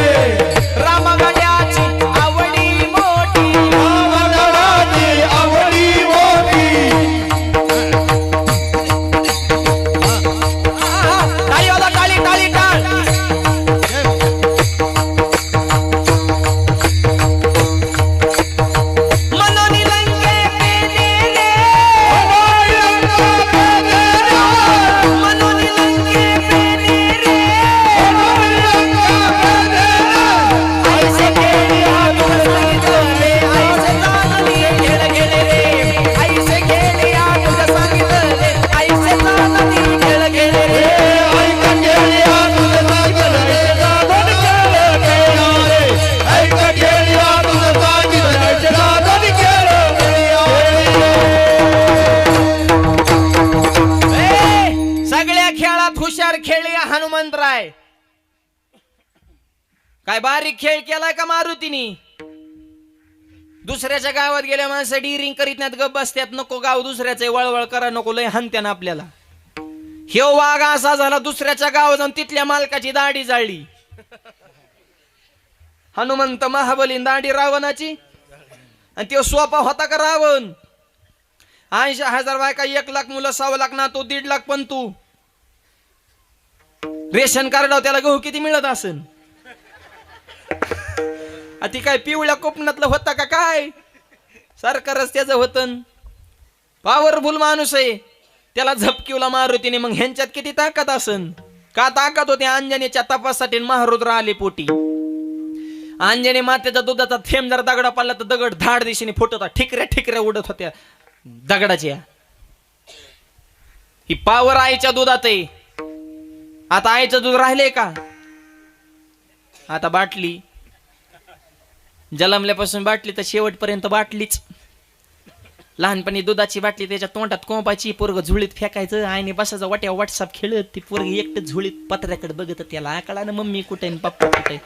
S1: रामगड्याची आवडी मोठी,
S2: रामगडाची आवडी मोठी.
S1: टाळीवाला टाळी टाळी टाळ. मनोनी लंके पेने रे, मनोनी लंके पेने रे, ऐसे खेळी आठवण सांगितलं रे, ऐसे चालली खेळ खेळ रे, ऐसे खेळी आठवण सांगितलं रे, ऐसे चालली खेळ खेळ रे.
S2: ऐक खेळिया तुझं सांगितलं रे, दादन खेळ खेळिया रे. ऐक खेळिया तुझं सांगितलं रे, दादन खेळ खेळिया रे.
S1: सगळ्या खेळात हुशार खेळी हनुमंतराय. काय बारीक खेळ केलाय का मारुतीनी? दुसऱ्याच्या गावात गेल्या माणसं डिरिंग करीत नाहीत, गप बसत्यात. नको गाव दुसऱ्याचे, वळवळ करा नको, लय हाणत्या ना आपल्याला. हे वाघ असा झाला, दुसऱ्याच्या गावात जाऊन तिथल्या मालकाची दाढी जाळली. हनुमंत महाबली दाढी रावणाची. आणि तो सोपा होता का रावण? 80,000 बायका, 1 लाख मुलं, 1.25 लाख नातू, 1.5 लाख पंतू. रेशन कार्ड त्याला गहू किती मिळत असेल? ती काय पिवळ्या कोकणातलं होता का काय? सरकारच त्याचं होतं. पॉवरफुल माणूस आहे, त्याला झपकिवला मारुतीने. मग ह्यांच्यात किती ताकद असन? का ताकद होती? अंजनेच्या तपासाठी महारुद्र आले पोटी. अंजने मातेच्या दुधाचा थेंब जर दगडा पडला तर दगड धाड दिशेने फुटत होता, ठिकऱ्या ठिकऱ्या उडत होत्या दगडाच्या. ही पावर आईच्या दुधात आहे. आता आईचं दूध राहिले का? आता बाटली जलमल्यापासून बाटली तर शेवटपर्यंत बाटलीच. लहानपणी दुधाची बाटली त्याच्या तोंडात कोंबाची, पोरग झुळीत फेकायचं, आईने बसायचं वाट्या व्हॉट्सअप खेळत. ती पोरग एकटं झुळीत पत्र्याकडे बघत, त्याला आकडा ना मम्मी कुठे पप्पा कुठे.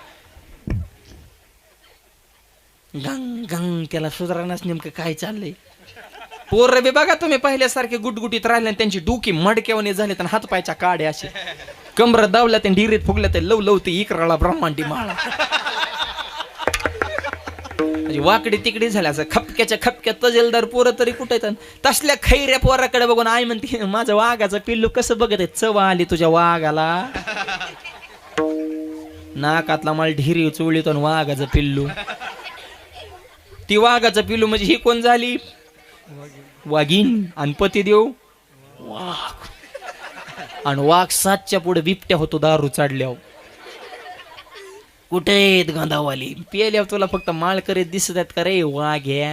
S1: गंग गंग, त्याला सुधारणाच नेमकं काय चाललंय. पोर बी बघा तुम्ही पहिल्यासारखे गुटगुटीत राहिले, त्यांची डोकी मडक्यावने झाले, तर हातपायच्या काड्या असे कमर दावल्या, ते ढिरीत फुगल्या, ते लव लव ते इकराला ब्रह्मांडी माळा वाकडी तिकडी झाल्या. असं खपक्याच्या खपक्यात तजेलदार पोरं तरी कुठे येतात. तसल्या खैऱ्या पोराकडे बघून आई म्हणते, माझं वाघाचं पिल्लू कसं बघत आहे, चवा आली तुझ्या वाघाला. नाकातला मला ढिरी चोळीत वाघाचं पिल्लू. ती वाघाचं पिल्लू म्हणजे ही कोण झाली? वाघीन. आणि पतिदेव वाघ. आणि वाघ 7च्या पुढे बिबट्या होतो दारू चाडल्यावर. कुठे आहेत गांधावाली? पिल्यावर तुला फक्त माळ करीत दिसत आहेत का रे वाघ्या?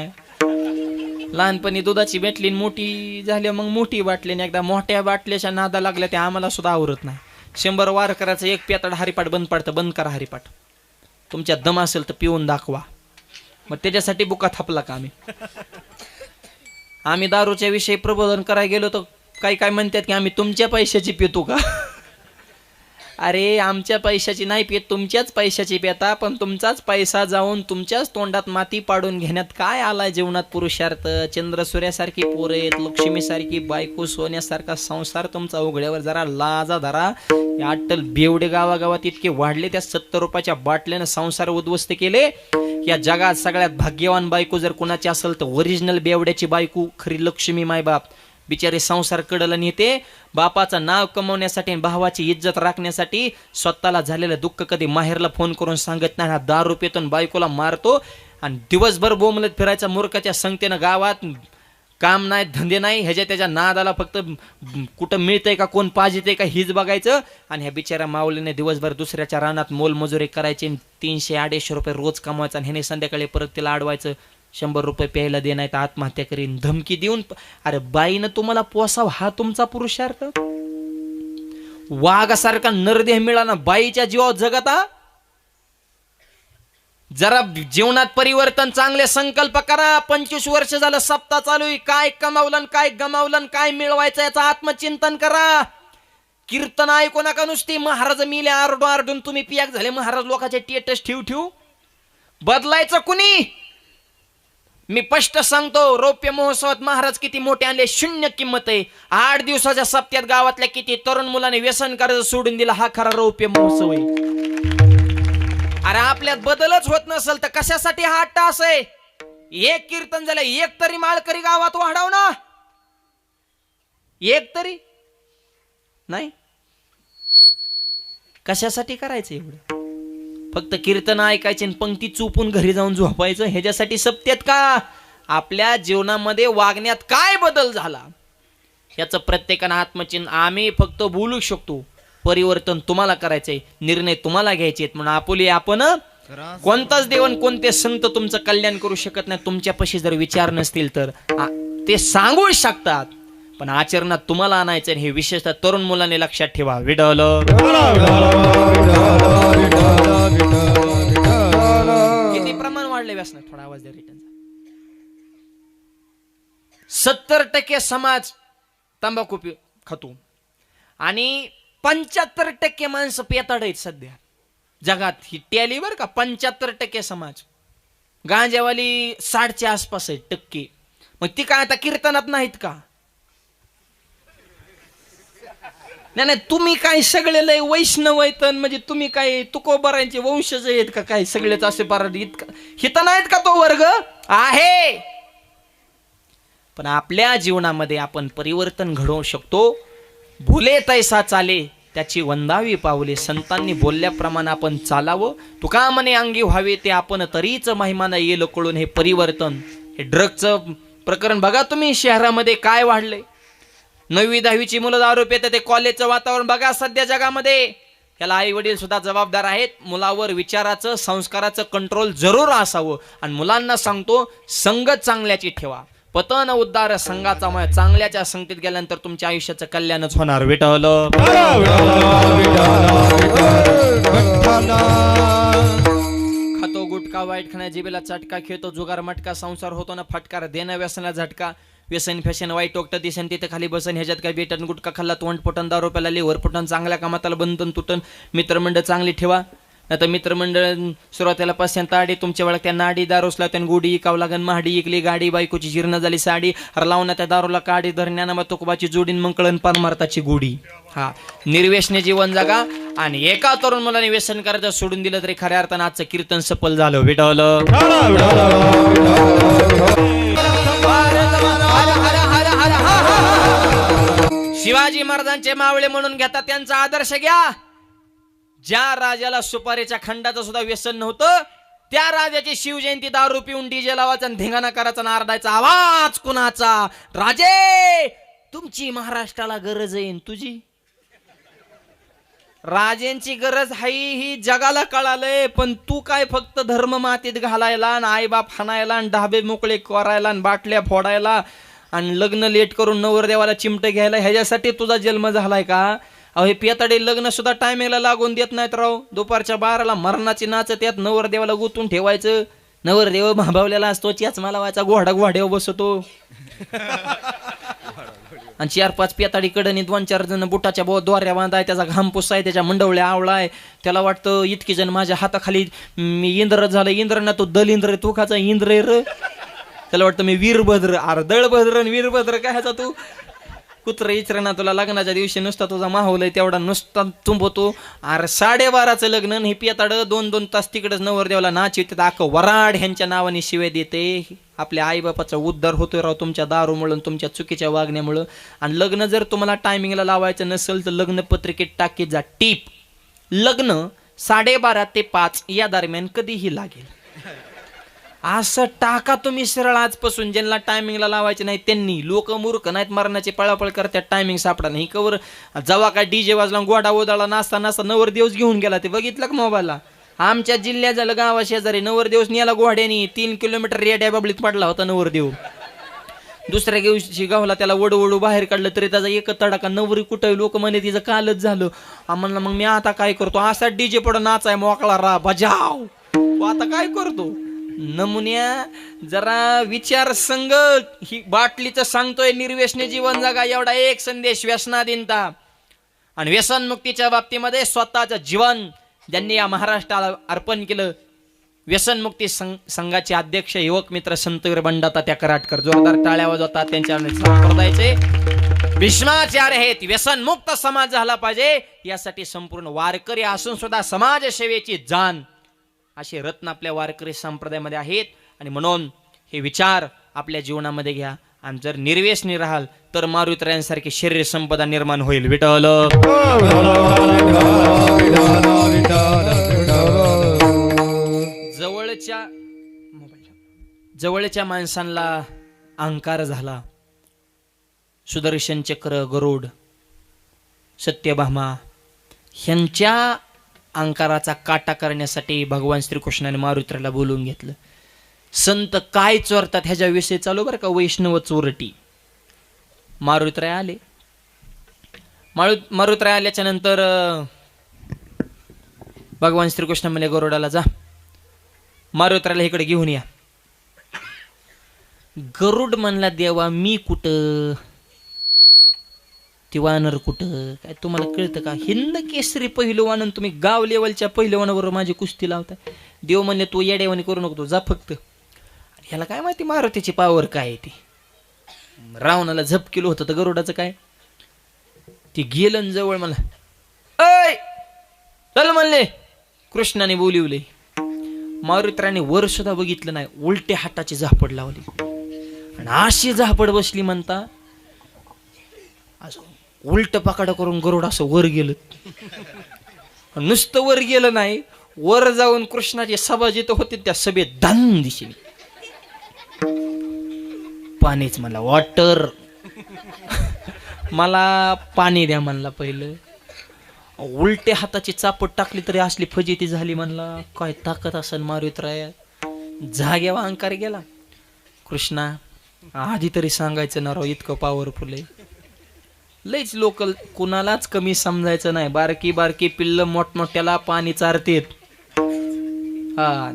S1: लहानपणी दुधाची भेटली मोठी झाली मग मोठी बाटली आणि एकदा मोठ्या बाटल्याच्या नादा लागल्या त्या आम्हाला सुद्धा आवरत नाही. 100 वार करायचं एक पेताड हरिपाठ बंद पडतं. बंद करा हरिपाठ. तुमच्या दम असेल तर पिऊन दाखवा. मग त्याच्यासाठी बुका थापला का आम्ही दारूच्या विषयी प्रबोधन करायला गेलो तर काही म्हणतात की आम्ही तुमच्या पैशाची पितो का. अरे आमच्या पैशाची नाही पित, तुमच्याच पैशाची पिता. पण तुमचाच पैसा जाऊन तुमच्याच तोंडात माती पाडून घेण्यात काय आलाय जीवनात पुरुषार्थ. चंद्र सूर्यासारखी पोरं आहेत, लक्ष्मीसारखी बायको, सोन्यासारखा संसार तुमचा उघड्यावर. जरा लाजा धरा. या अट्टल बेवडे गावागावात इतके वाढले, त्या 70 रुपयाच्या बाटल्यानं संसार उद्ध्वस्त केले. या जगात सगळ्यात भाग्यवान बायको जर कोणाची असेल तर ओरिजिनल बेवड्याची बायको, खरी लक्ष्मी मायबाप. बिचारे संसार कडला नेते. बापाचं नाव कमवण्यासाठी, भावाची इज्जत राखण्यासाठी स्वतःला झालेलं दुःख कधी माहेरला फोन करून सांगत नाही. हा दारू पितो बायकोला मारतो आणि दिवसभर बोंबलत फिरायचा मूर्खाच्या संगतीनं गावात. काम नाही, धंदे नाही, ह्याच्या त्याच्या नादाला फक्त कुठं मिळतंय का, कोण पाहिजे का हीच बघायचं. आणि ह्या बिचाऱ्या माऊलीने दिवसभर दुसऱ्याच्या रानात मोलमजुरी करायची, 300-250 रुपये रोज कमवायचा आणि ह्याने संध्याकाळी परत तिला अडवायचं. 100 रुपये प्यायला दे नाही तर आत्महत्या करीन धमकी देऊन. अरे बाईनं तुम्हाला पोसाव हा तुमचा पुरुषार्थ. वाघासारखा नरदेह मिळाला बाईच्या जीवावर जगता. जरा जीवनात परिवर्तन, चांगले संकल्प करा. 25 वर्ष झालं सप्ताह चालू आहे. काय कमावलं, काय गमावलं, काय मिळवायचं याचं आत्मचिंतन करा. कीर्तन ऐकू नका नुसती. महाराज मिले आरडून तुम्ही पियाक झाले. महाराज लोकांचे टेटस ठेवू. बदलायचं कुणी. मी स्पष्ट सांगतो, रौप्य महोत्सवात महाराज किती मोठे आणले, 0 किंमत आहे. 8 दिवसाच्या सप्त्यात गावातल्या किती तरुण मुलाने व्यसन करायचं सोडून दिलं. हा खरा रौप्य महोत्सव आहे. अरे आपल्यात बदलच होत नसेल तर कशासाठी हा तास आहे. एक कीर्तन झालं, एक तरी माळकरी गावात वाढाव ना. एक तरी नाही. कशासाठी करायचं एवढं. फक्त कीर्तन ऐकायचे आणि पंक्ती चुपून घरी जाऊन झोपायचं ह्याच्यासाठी सप्त्यात का. आपल्या जीवनामध्ये वागण्यात काय बदल झाला याचं प्रत्येकानं आत्मचिंतन. आम्ही फक्त बोलू शकतो, परिवर्तन तुम्हाला करायचंय, निर्णय तुम्हाला घ्यायचे आहेत. म्हणून आपुली आपण कोणताच देवन, कोणते संत तुमचं कल्याण करू शकत नाही. तुमच्यापाशी जर विचार नसतील तर ते सांगू शकतात, पण आचरणात तुम्हाला आणायचं. हे विशेषतः तरुण मुलांनी लक्षात ठेवा. विडल किती प्रमाण वाढले व्यसन. थोडा आवाज द्या रिटर्न. 70% समाज तंबाखू खातो आणि 75% माणसं पेताड आहेत सध्या जगात. ही टॅली बर का. 75% समाज. गांजावाली 60च्या आसपास आहे टक्के. मग ती काय आता कीर्तनात नाहीत का. नाही, तुम्ही काय सगळे लय वैष्णव आहेत म्हणजे तुम्ही काय तुकोबारांचे वंशज आहेत का काय सगळेच असे बारा हित नाहीत का. तो वर्ग आहे. पण आपल्या जीवनामध्ये आपण परिवर्तन घडवू शकतो. भुले तैसा चाले त्याची वंदावी पावले. संतांनी बोलल्याप्रमाणे आपण चालावं. तुका मने अंगी व्हावे ते आपण तरीच महिमाना येईल कळून. हे परिवर्तन, हे ड्रगचं प्रकरण बघा तुम्ही शहरामध्ये काय वाढलंय. 9वी-10वीची मुलं दारू पितात. ते कॉलेजचं वातावरण बघा सध्या जगामध्ये. याला आई वडील सुद्धा जबाबदार आहेत. मुलावर विचाराचं, संस्काराचं कंट्रोल जरूर असावं. आणि मुलांना सांगतो, संगत चांगल्याची ठेवा. पतन उद्धार संघाचा मय. चांगल्याच्या संगतीत गेल्यानंतर तुमच्या आयुष्याचं कल्याणच होणार. विठ्ठल खातो गुटखा, वाईट खाण्या, जिबेला चटका, खेळतो जुगार मटका, संसार होतो ना फटकार, देणं व्यसना झटका. व्यसन फॅशन वाईट टोकतं दिसन तिथे खाली बसन. ह्याच्यात काय बेटन गुटखा खाल्ला तोंड फुटन, दारू प्याला लिव्हर फुटन, चांगल्या कामाताला बंधन तुटन. मित्रमंडळ चांगली ठेवा. नाही तर मित्रमंडळ सुरुवातीला पस्यांत आडी, तुमच्या वेळा त्या नाडी दारूसला त्या गुढी इकाव लागन. महाडी इकली गाडी, बायकोची जीर्ण झाली साडी. हर लावून त्या दारूला काडी, धरण्याना तुकोबाची जोडीन मंकळन पानमार्ताची गोडी. हा निर्व्यसने जीवन जगा. आणि एका तरुण मुलाने व्यसन करायचं सोडून दिलं तरी खऱ्या अर्थानं आजचं कीर्तन सफल झालं. विठ्ठल शिवाजी महाराजांचे मावळे म्हणून घेतात, त्यांचा आदर्श घ्या. ज्या राजाला सुपारीच्या खंडाचं सुद्धा व्यसन नव्हतं त्या राजाची शिवजयंती दारू पिऊन डीजे लावायचा आणि धिंगाणा करायचा आणि आरडायचा. आवाज कुणाचा. राजे तुमची महाराष्ट्राला गरज आहे तुझी. राजांची गरज हाय ही जगाला कळालंय, पण तू काय फक्त धर्म मातीत घालायला आणि आईबाप हाणायला आणि ढाबे मोकळे करायला आणि बाटल्या फोडायला आणि लग्न लेट करून नवरदेवाला चिमटे घ्यायला ह्याच्यासाठी तुझा जन्म झालाय का? अहो हे पियाताडे लग्न सुद्धा टायमिंगला लागून देत नाहीत राव. दुपारच्या 12ला मरणाची नाचत यात नवरदेवाला गुंतून ठेवायचं. नवरदेव भांबावलेला असतो, चेचमा लावायचा, घोड्यावर बसतो आणि 4-5 पियाताडी कडनी 2-4 जण बुटाच्या दोऱ्या बांधाय, त्याचा घाम पुसाय, त्याच्या मंडवल्या आवळाय. त्याला वाटतं इतकी जण माझ्या हाताखाली मी इंद्र झालं. इंद्र ना तो दलिंद्र, तू खाचा इंद्र र. त्याला वाटतं मी वीरभद्र. अरे दळभद्र आणि वीरभद्र काय ह्याचा तू कुत्र इचर ना. तुला लग्नाच्या दिवशी नुसता तुझा माहोलय तेवढा नुसता तुंबतो. अरे 12:30चं लग्न, हे पियाताड 2-2 तास तिकडच नवरदेवाला नाच येते. अख्खं वराड ह्यांच्या नावाने शिवाय देते. आपल्या आईबापाचा उद्धार होतोय राव तुमच्या दारूमुळं, तुमच्या चुकीच्या वागण्यामुळं. आणि लग्न जर तुम्हाला टायमिंगला लावायचं नसेल तर लग्न पत्रिकेत टाकीत जा टीप, लग्न 12:30 ते 5 या दरम्यान कधीही लागेल. असं टाका तुम्ही सरळ आजपासून. ज्यांना टायमिंगला लावायचे नाही त्यांनी. लोक मूर्ख नाहीत, मरणाची पळापळ करतात, टायमिंग सापडा नाही. कवर जेव्हा काय डीजे वाजला, गोडा ओदाळा, नाचता नाचता नवरदेवच घेऊन गेला. ते बघितलं का मोबाईलला? आमच्या जिल्ह्यात झालं गावा शेजारी नवरदेवच नेला घोड्यानी. 3 किलोमीटर रेड्या बाबलीत पडला होता नवरदेव. दुसऱ्या दिवशी गावला, त्याला वडू बाहेर काढलं तरी त्याचा एक तडाका. नवरी कुठं? लोक म्हणे तिचं कालच झालं. म्हणलं मग मी आता काय करतो? असा डीजे पड नाचाय मोकळा रा बजाव. आता काय करतो? नमुन्या जरा विचार संग. ही बाटलीचं सांगतोय निर्व्यसनी जीवन जगा, एवढा एक संदेश व्यसनाधीनता आणि व्यसनमुक्तीच्या बाबतीमध्ये स्वतःचं जीवन ज्यांनी या महाराष्ट्राला अर्पण केलं. व्यसनमुक्ती संघाचे अध्यक्ष युवक मित्र संतवीर बंडाता त्या कराटकर, जोरदार टाळ्या वाजवतात. त्यांच्या संप्रदायाचे भीष्माचार्य आहेत. व्यसनमुक्त समाज झाला पाहिजे यासाठी संपूर्ण वारकरी असून सुद्धा समाजसेवेची जाण असे रत्न आपल्या वारकरी संप्रदायामध्ये आहेत. आणि म्हणून हे विचार आपल्या जीवनामध्ये घ्या. आणि जर निर्व्यसनी राहाल तर मारुतीरायांसारखी शरीर संपदा निर्माण होईल. विठ्ठल जवळच्या माणसांना अहंकार झाला. सुदर्शन चक्र, गरुड, सत्यभामा ह्यांच्या अहंकाराचा काटा करण्यासाठी भगवान श्रीकृष्णाने मारुतीला बोलवून घेतलं. संत काय चोरतात ह्याच्याविषयी चालू बरं का. वैष्णव चोरटी. मारुतीराय आले. मारुतीराय आल्याच्या नंतर भगवान श्रीकृष्ण म्हणले गरुडाला जा, मारुतीरायला इकडे घेऊन या. गरुड म्हणला देवा मी कुठं, ती वानर कुठं, काय तुम्हाला कळतं का? हिंद केसरी पहिलवान आणि तुम्ही गाव लेवलच्या पहिलवानाबरोबर माझी कुस्ती लावताय. देव म्हणले तू येड्यावानी करू नको, तू जा फक्त. ह्याला काय माहिती मारुतीची पावर काय ती. रावणाला झप केलं होतं तर गरुडाचं काय. ती गेलं जवळ मला ऐ चल म्हणले. कृष्णाने बोलिवले. मारुतीराने वर सुद्धा बघितलं नाही, उलट्या हाताची झापड लावली आणि अशी झापड बसली म्हणता उलट पकाडा करून गरुड असं वर गेलं. नुसतं वर गेलं नाही, वर जाऊन कृष्णाची सभा जिथं होती त्या सभेत धन दिसली. पाणीच म्हणला, वॉटर. मला पाणी द्या म्हणला पहिलं. उलट्या हाताची चापट टाकली तरी असली फजिती झाली म्हणला. काय ताकद असन मारुतीराया. जाग्यावर अहंकार गेला. कृष्णा आधी तरी सांगायचं ना राव, इतकं पॉवरफुल आहे. लईच लोकल, कुणालाच कमी समजायचं नाही. बारकी बारकी पिल्ल मोठमोठ्याला पाणी चारतेत. हा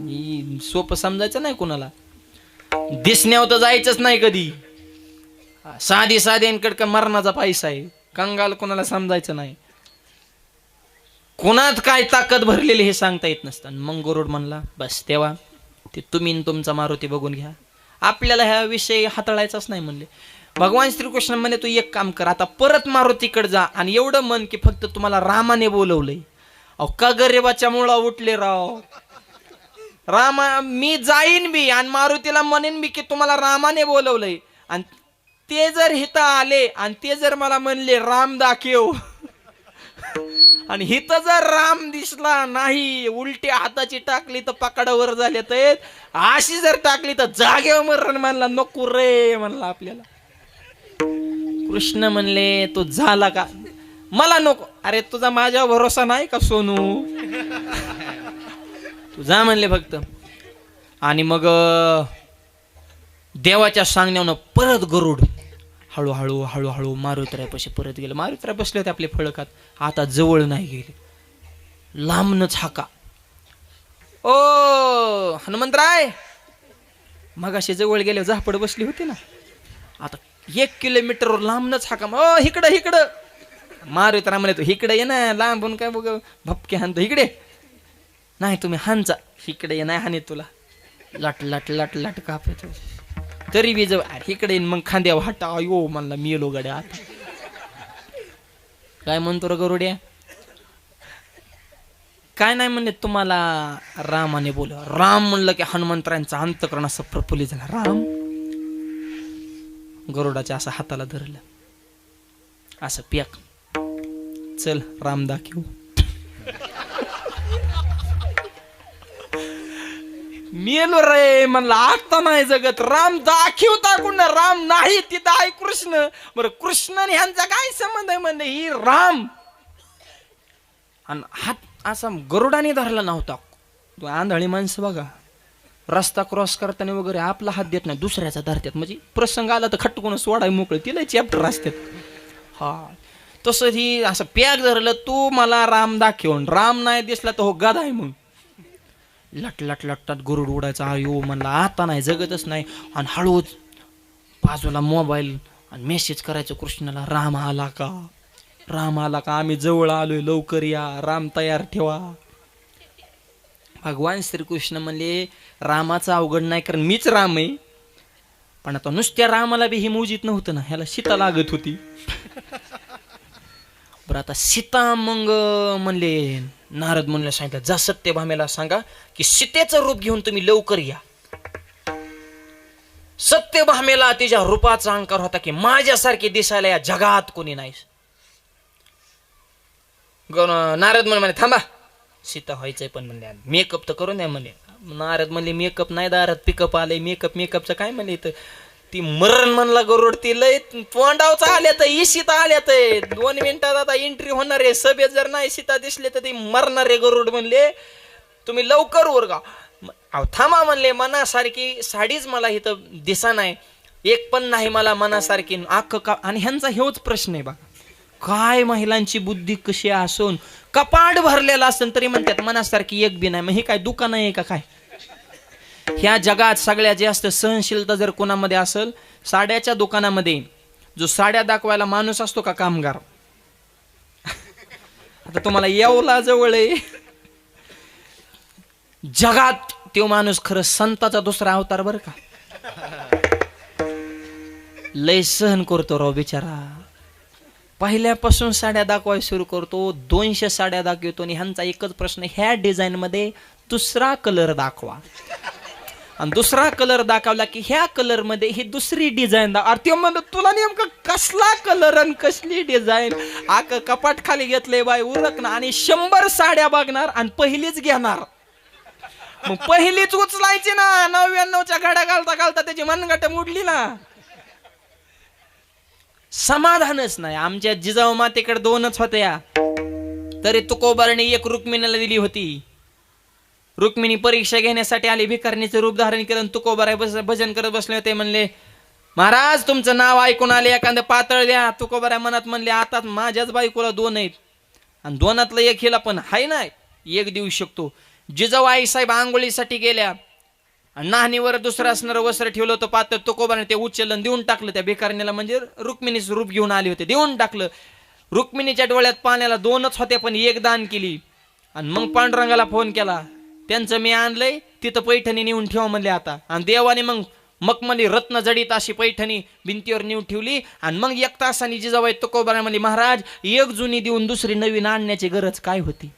S1: सोपं समजायचं नाही कुणाला. दिसण्यावर तर जायचंच नाही कधी. साधी साध्यांकडे मरणाचा पैसा आहे. कंगाल कुणाला समजायचं नाही. कुणात काय ताकद भरलेली हे सांगता येत नसतं. मग गरुड म्हणला बस तेव्हा ते तुम्ही तुमचा मारुती बघून घ्या, आपल्याला ह्या विषयी हाताळायचाच नाही म्हणले. भगवान श्रीकृष्ण म्हणे तू एक काम कर, आता परत मारुतीकडे जा आणि एवढं म्हण की फक्त तुम्हाला रामाने बोलवलंय. अहो का गरीबाच्या मुळा उठले राव. रामा मी जाईन बी आणि मारुतीला म्हणेन बी की तुम्हाला रामाने बोलवलंय. आणि ते जर हिथं आले आणि ते जर मला म्हणले राम दाखव आणि हिथं जर राम दिसला नाही, उलट्या हाताची टाकली तर पकडावर झाले तर, अशी जर टाकली तर जागेवर मरण म्हणला. नको रे म्हणला आपल्याला. कृष्ण म्हणले तो झाला का. मला नको. अरे तुझा माझ्या भरोसा नाही का सोनू, तू जा म्हणले फक्त. आणि मग देवाच्या सांगण्यानं परत गरुड हळूहळू हळूहळू मारुतरायापाशी परत गेलं. मारुतराय बसले होते आपले फळ खात. आता जवळ नाही गेले, लांबनच हाका. ओ हनुमंतराय, मगाशी जवळ गेले झापड बसली होती ना, आता 1 किलोमीटरवर लांबनच हाका. ओ इकडं इकडं. मारुतराय म्हणले, तू इकडे ये ना, लांबून काय बघ भपके हाणतो. इकडे नाही, तुम्ही हानचा, इकडे ये, नाही हाने तुला. लाट लाट लाट लाट कापत तरी बी जवळ. इकडे मग खांद्या वाटा. अयो म्हणला मी येलो गड्या. आता काय म्हणतो रे गरुड्या? काय नाही म्हणले तुम्हाला रामाने बोल. राम म्हणलं की हनुमंतरायांचा अंतकरण असं प्रफुल्लित झाला. राम गरुडाच्या असं हाताला धरलं, असं पियाक, चल राम दाखव. मेलो रे म्हणला, आता नाही जगत. राम दाखव टाकून ना, राम नाही तिथं आहे कृष्ण. बरं कृष्ण आणि ह्यांचा काय संबंध आहे म्हणले, ही राम. आणि हात असा गरुडाने धरला नव्हता. तो आंधळी माणसं बघा, रस्ता क्रॉस करताना वगैरे आपला हात देत नाही, दुसऱ्याचा धरतात. म्हणजे प्रसंग आला तर खटकून सोडाय मोकळे, तिला चॅप्टर असतात. हा तसं ही असं पॅक धरलं, तू मला राम दाखवून. राम नाही दिसला तर हो गदा आहे. मग लट लट लटतात गरुड उडायचा. आयो म्हणला आता नाही जगतच नाही. आणि हळूच बाजूला मोबाईल आणि मेसेज करायचं कृष्णाला, राम आला का, राम आला का, आम्ही जवळ आलोय, लवकर या, राम तयार ठेवा. भगवान श्रीकृष्ण म्हणले, रामाचं अवघड नाही, कारण मीच राम आहे. पण आता नुसत्या रामाला बी ही मोजीत नव्हतं ना, ह्याला सीता लागत होती. बरं आता सीता मग म्हणले, नारद म्हणले सांगितलं, जा सत्यभामेला सांगा की सीतेचं रूप घेऊन तुम्ही लवकर या. सत्यभामेला तिच्या रूपाचा अहंकार होता की माझ्यासारखे दिसायला या जगात कोणी नाही. नारद म्हणे थांबा, सीता व्हायचंय पण म्हणले मेकअप तर करून द्या म्हणले. नारद म्हणले मेकअप नाही दारात, पिकअप आले. मेकअपचं काय म्हणले, तर ती मरण म्हणला गरुड, ती लय तोंडावचा आल्या तर सीता आल्या तर 2 मिनिटात आता एंट्री होणार आहे सभेत. जर नाही सीता दिसले तर ती मरणार आहे गरुड. म्हणले तुम्ही लवकर वर्गा. थांबा म्हणले, मनासारखी साडीच मला इथं दिसा नाही, एक पण नाही मला मनासारखी. का आणि ह्यांचा हेच प्रश्न आहे बघा, काय महिलांची बुद्धी कशी असून कपाट भरलेला असेल तरी म्हणतात मनासारखी एक बी नाही. मग हे काय दुकान आहे का काय? ह्या जगात सगळ्यात जास्त सहनशीलता जर कोणामध्ये असेल, साड्याच्या दुकानामध्ये जो साड्या दाखवायला माणूस असतो का कामगार, आता तुम्हाला येवला जवळ आहे, जगात तो माणूस खरं संताचा दुसरा अवतार बरं का. लय सहन करतो राव बिचारा. पहिल्यापासून साड्या दाखवायला सुरू करतो, 200 साड्या दाखवतो. आणि ह्यांचा एकच प्रश्न, ह्या डिझाईन मध्ये दुसरा कलर दाखवा. आणि दुसरा कलर दाखवला की ह्या कलर मध्ये ही दुसरी डिझाईन दाखव. म्हणत तुला नेमकं कसला कलर आणि कसली डिझाईन. आक कपाट खाली घेतलंय बाय उरक ना. आणि 100 साड्या बघणार आणि पहिलीच घेणार. मग पहिलीच उचलायची ना. 99च्या घड्या घालता घालता त्याची मनगट मुडली ना. समाधानच नाही. आमच्या जिजाऊ मातेकडे 2च होत्या, तरी तुकोबाराने 1 रुक्मिणीला दिली होती. रुक्मिणी परीक्षा घेण्यासाठी आली, भिकारणीचं रूप धारण केलं. तुकोबाराय भजन करत बसले होते. म्हणले महाराज तुमचं नाव ऐकून आले, एखादं पातळ द्या. तुकोबाराय मनात म्हणले आता माझ्याच बायकोला 2 आहेत आणि 2तलं 1 हिला पण हाय नाही, 1 देऊ शकतो. जिजाऊ आई साहेब आंघोळीसाठी गेल्या, नाहनीवर दुसरं असणारं वस्त्र ठेवलं होतं पातळ. तुकोबाराने ते उचललं देऊन टाकलं त्या भिकारणीला. म्हणजे रुक्मिणीचं रूप घेऊन आले होते, देऊन टाकलं. रुक्मिणीच्या डोळ्यात पाण्याला 2च होते पण 1 दान केली. आणि मग पांडुरंगाला फोन केला, त्यांचं मी आणलंय तिथं पैठणी नेऊन ठेवा म्हणले आता. आणि देवाने मग मखमली रत्न जडीत अशी पैठणी भिंतीवर नेऊन ठेवली. आणि मग 1 तासाने जिजाबाई तुकोबाराय म्हणली महाराज 1 जुनी देऊन दुसरी नवीन आणण्याची गरज काय होती.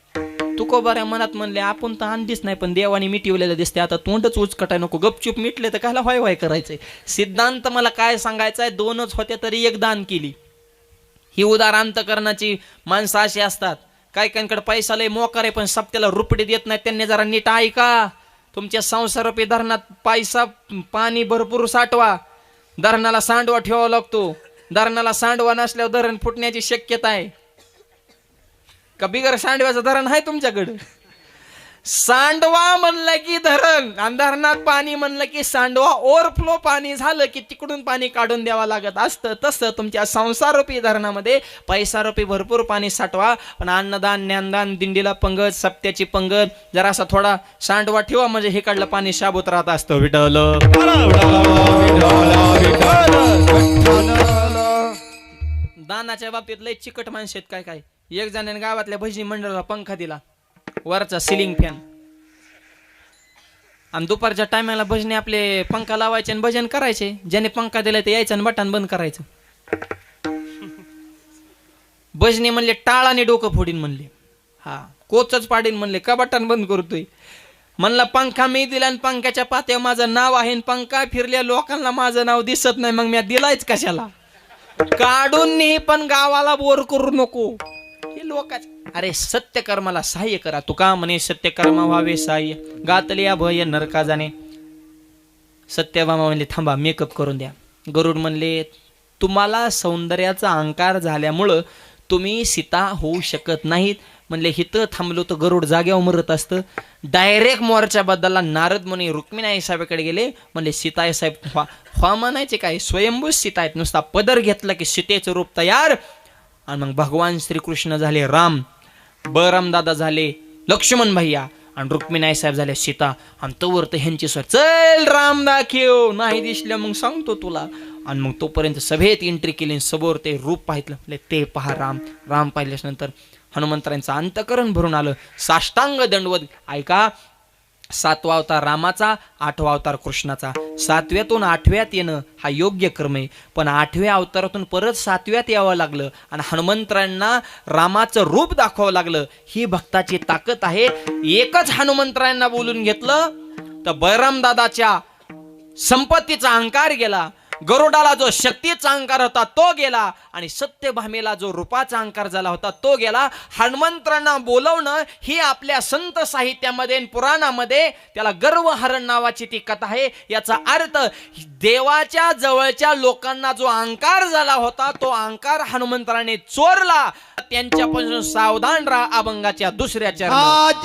S1: तुकोबाराय मनात म्हणले आपण तर आणलीच नाही, पण देवाने मिटवलेलं दिसते, आता तोंडच उचकटाय नको, गपचूप मिटले तर कायला व्हाय व्हाय करायचंय. सिद्धांत मला काय सांगायचाय, 2च होत्या तरी 1 दान केली. ही उदार अंतकरणाची माणसं अशी असतात. काही काहींकडे पैसा लय मोकार आहे पण सप्त्याला रुपये देत नाही. त्यांनी जरा नीट ऐका. तुमच्या संसारूपी धरणात पैसा पाणी भरपूर साठवा. धरणाला सांडवा ठेवावा लागतो. धरणाला सांडवा नसल्यावर धरण फुटण्याची शक्यता आहे. का बिगर सांडव्याचं धरण आहे तुमच्याकडे? सांडवा म्हणलं की धरण, आणि धरणात पाणी म्हणलं की सांडवा. ओव्हरफ्लो पाणी झालं की तिकडून पाणी काढून द्यावं लागत असतं. तसं तुमच्या संसाररूपी धरणामध्ये पैसारूपी भरपूर पाणी साठवा, पण अन्नदान, ज्ञानदान, दिंडीला पंगत, सप्त्याची पंगत, जरा असा थोडा सांडवा ठेवा, म्हणजे हे काढलं पाणी शाबूत राहत असतं. विठ्ठल दानाच्या बाबतीत लय चिकट माणसं आहेत. काय काय एक जणाने गावातल्या भजनी मंडळाला पंखा दिला, वरचा सिलिंग फॅन, आणि दुपारच्या टायमाला भजने आपले पंखा लावायचे आणि भजन करायचे. ज्याने पंखा दिला ते यायचं आणि बटन बंद करायचं. भजने म्हणले टाळाने डोकं फोडीन म्हणले, हा कोचच पाडीन म्हणले, का बटन बंद करतोय? म्हणला पंखा मी दिला आणि पंख्याच्या पात्या माझं नाव आहे, पंखा फिरल्या लोकांना माझं नाव दिसत नाही, मग मी दिलायच कशाला? काढून नाही, पण गावाला बोर करू नको. हे लोकांचे अरे सत्यकर्माला सहाय्य करा. तुका म्हणे सत्यकर्मा व्हावे सहाय्य, गातले भय नरका जाणे. सत्यभामा म्हणले थांबा मेकअप करून द्या. गरुड म्हणले तुम्हाला सौंदर्याचा अहंकार झाल्यामुळं तुम्ही सीता होऊ शकत नाहीत. म्हणले हिथं थांबलो तर गरुड जाग्यावर मरत असतं. डायरेक्ट मोर्चा बदलला. नारद मुनी रुक्मिणी साहेबाकडे गेले. म्हणले सीताय साहेब व्हा म्हणायचे काय, स्वयंभू सीता आहेत, नुसता पदर घेतला की सीतेचं रूप तयार. आणि मग भगवान श्रीकृष्ण झाले राम, बळराम दादा झाले लक्ष्मण भैया, आणि रुक्मिणी साहेब झाले सीता. आणि तोवर तर ह्यांची स्वर चल राम दाखव, नाही दिसल्या मग सांगतो तुला. आणि मग तोपर्यंत सभेत एंट्री केली, समोर ते रूप पाहितलं. ते पहा राम. राम पाहिल्याच्या नंतर हनुमंतरांचं अंतकरण भरून आलं. साष्टांग दंडवत. ऐका, 7वा अवतार रामाचा, 8वा अवतार कृष्णाचा. 7व्यातून 8व्यात येणं हा योग्य कर्म आहे, पण 8व्या अवतारातून परत 7व्यात यावं लागलं आणि हनुमंतरायांना रामाचं रूप दाखवावं लागलं. ही भक्ताची ताकद आहे. एकच हनुमंतरायांना बोलून घेतलं तर बळराम दादाच्या संपत्तीचा अहंकार गेला, गरुडाला जो शक्तीचा अहंकार होता तो गेला, आणि सत्यभामेला जो रूपाचा अहंकार झाला होता तो गेला. हनुमंतरांना बोलवणं ही आपल्या संत साहित्यामध्ये पुराणामध्ये त्याला गर्वहरण नावाची ती कथा आहे. याचा अर्थ देवाच्या जवळच्या लोकांना जो अहंकार झाला होता तो अहंकार हनुमंतराने चोरला. त्यांच्यापासून सावधान राहा. अभंगाच्या दुसऱ्या चरणात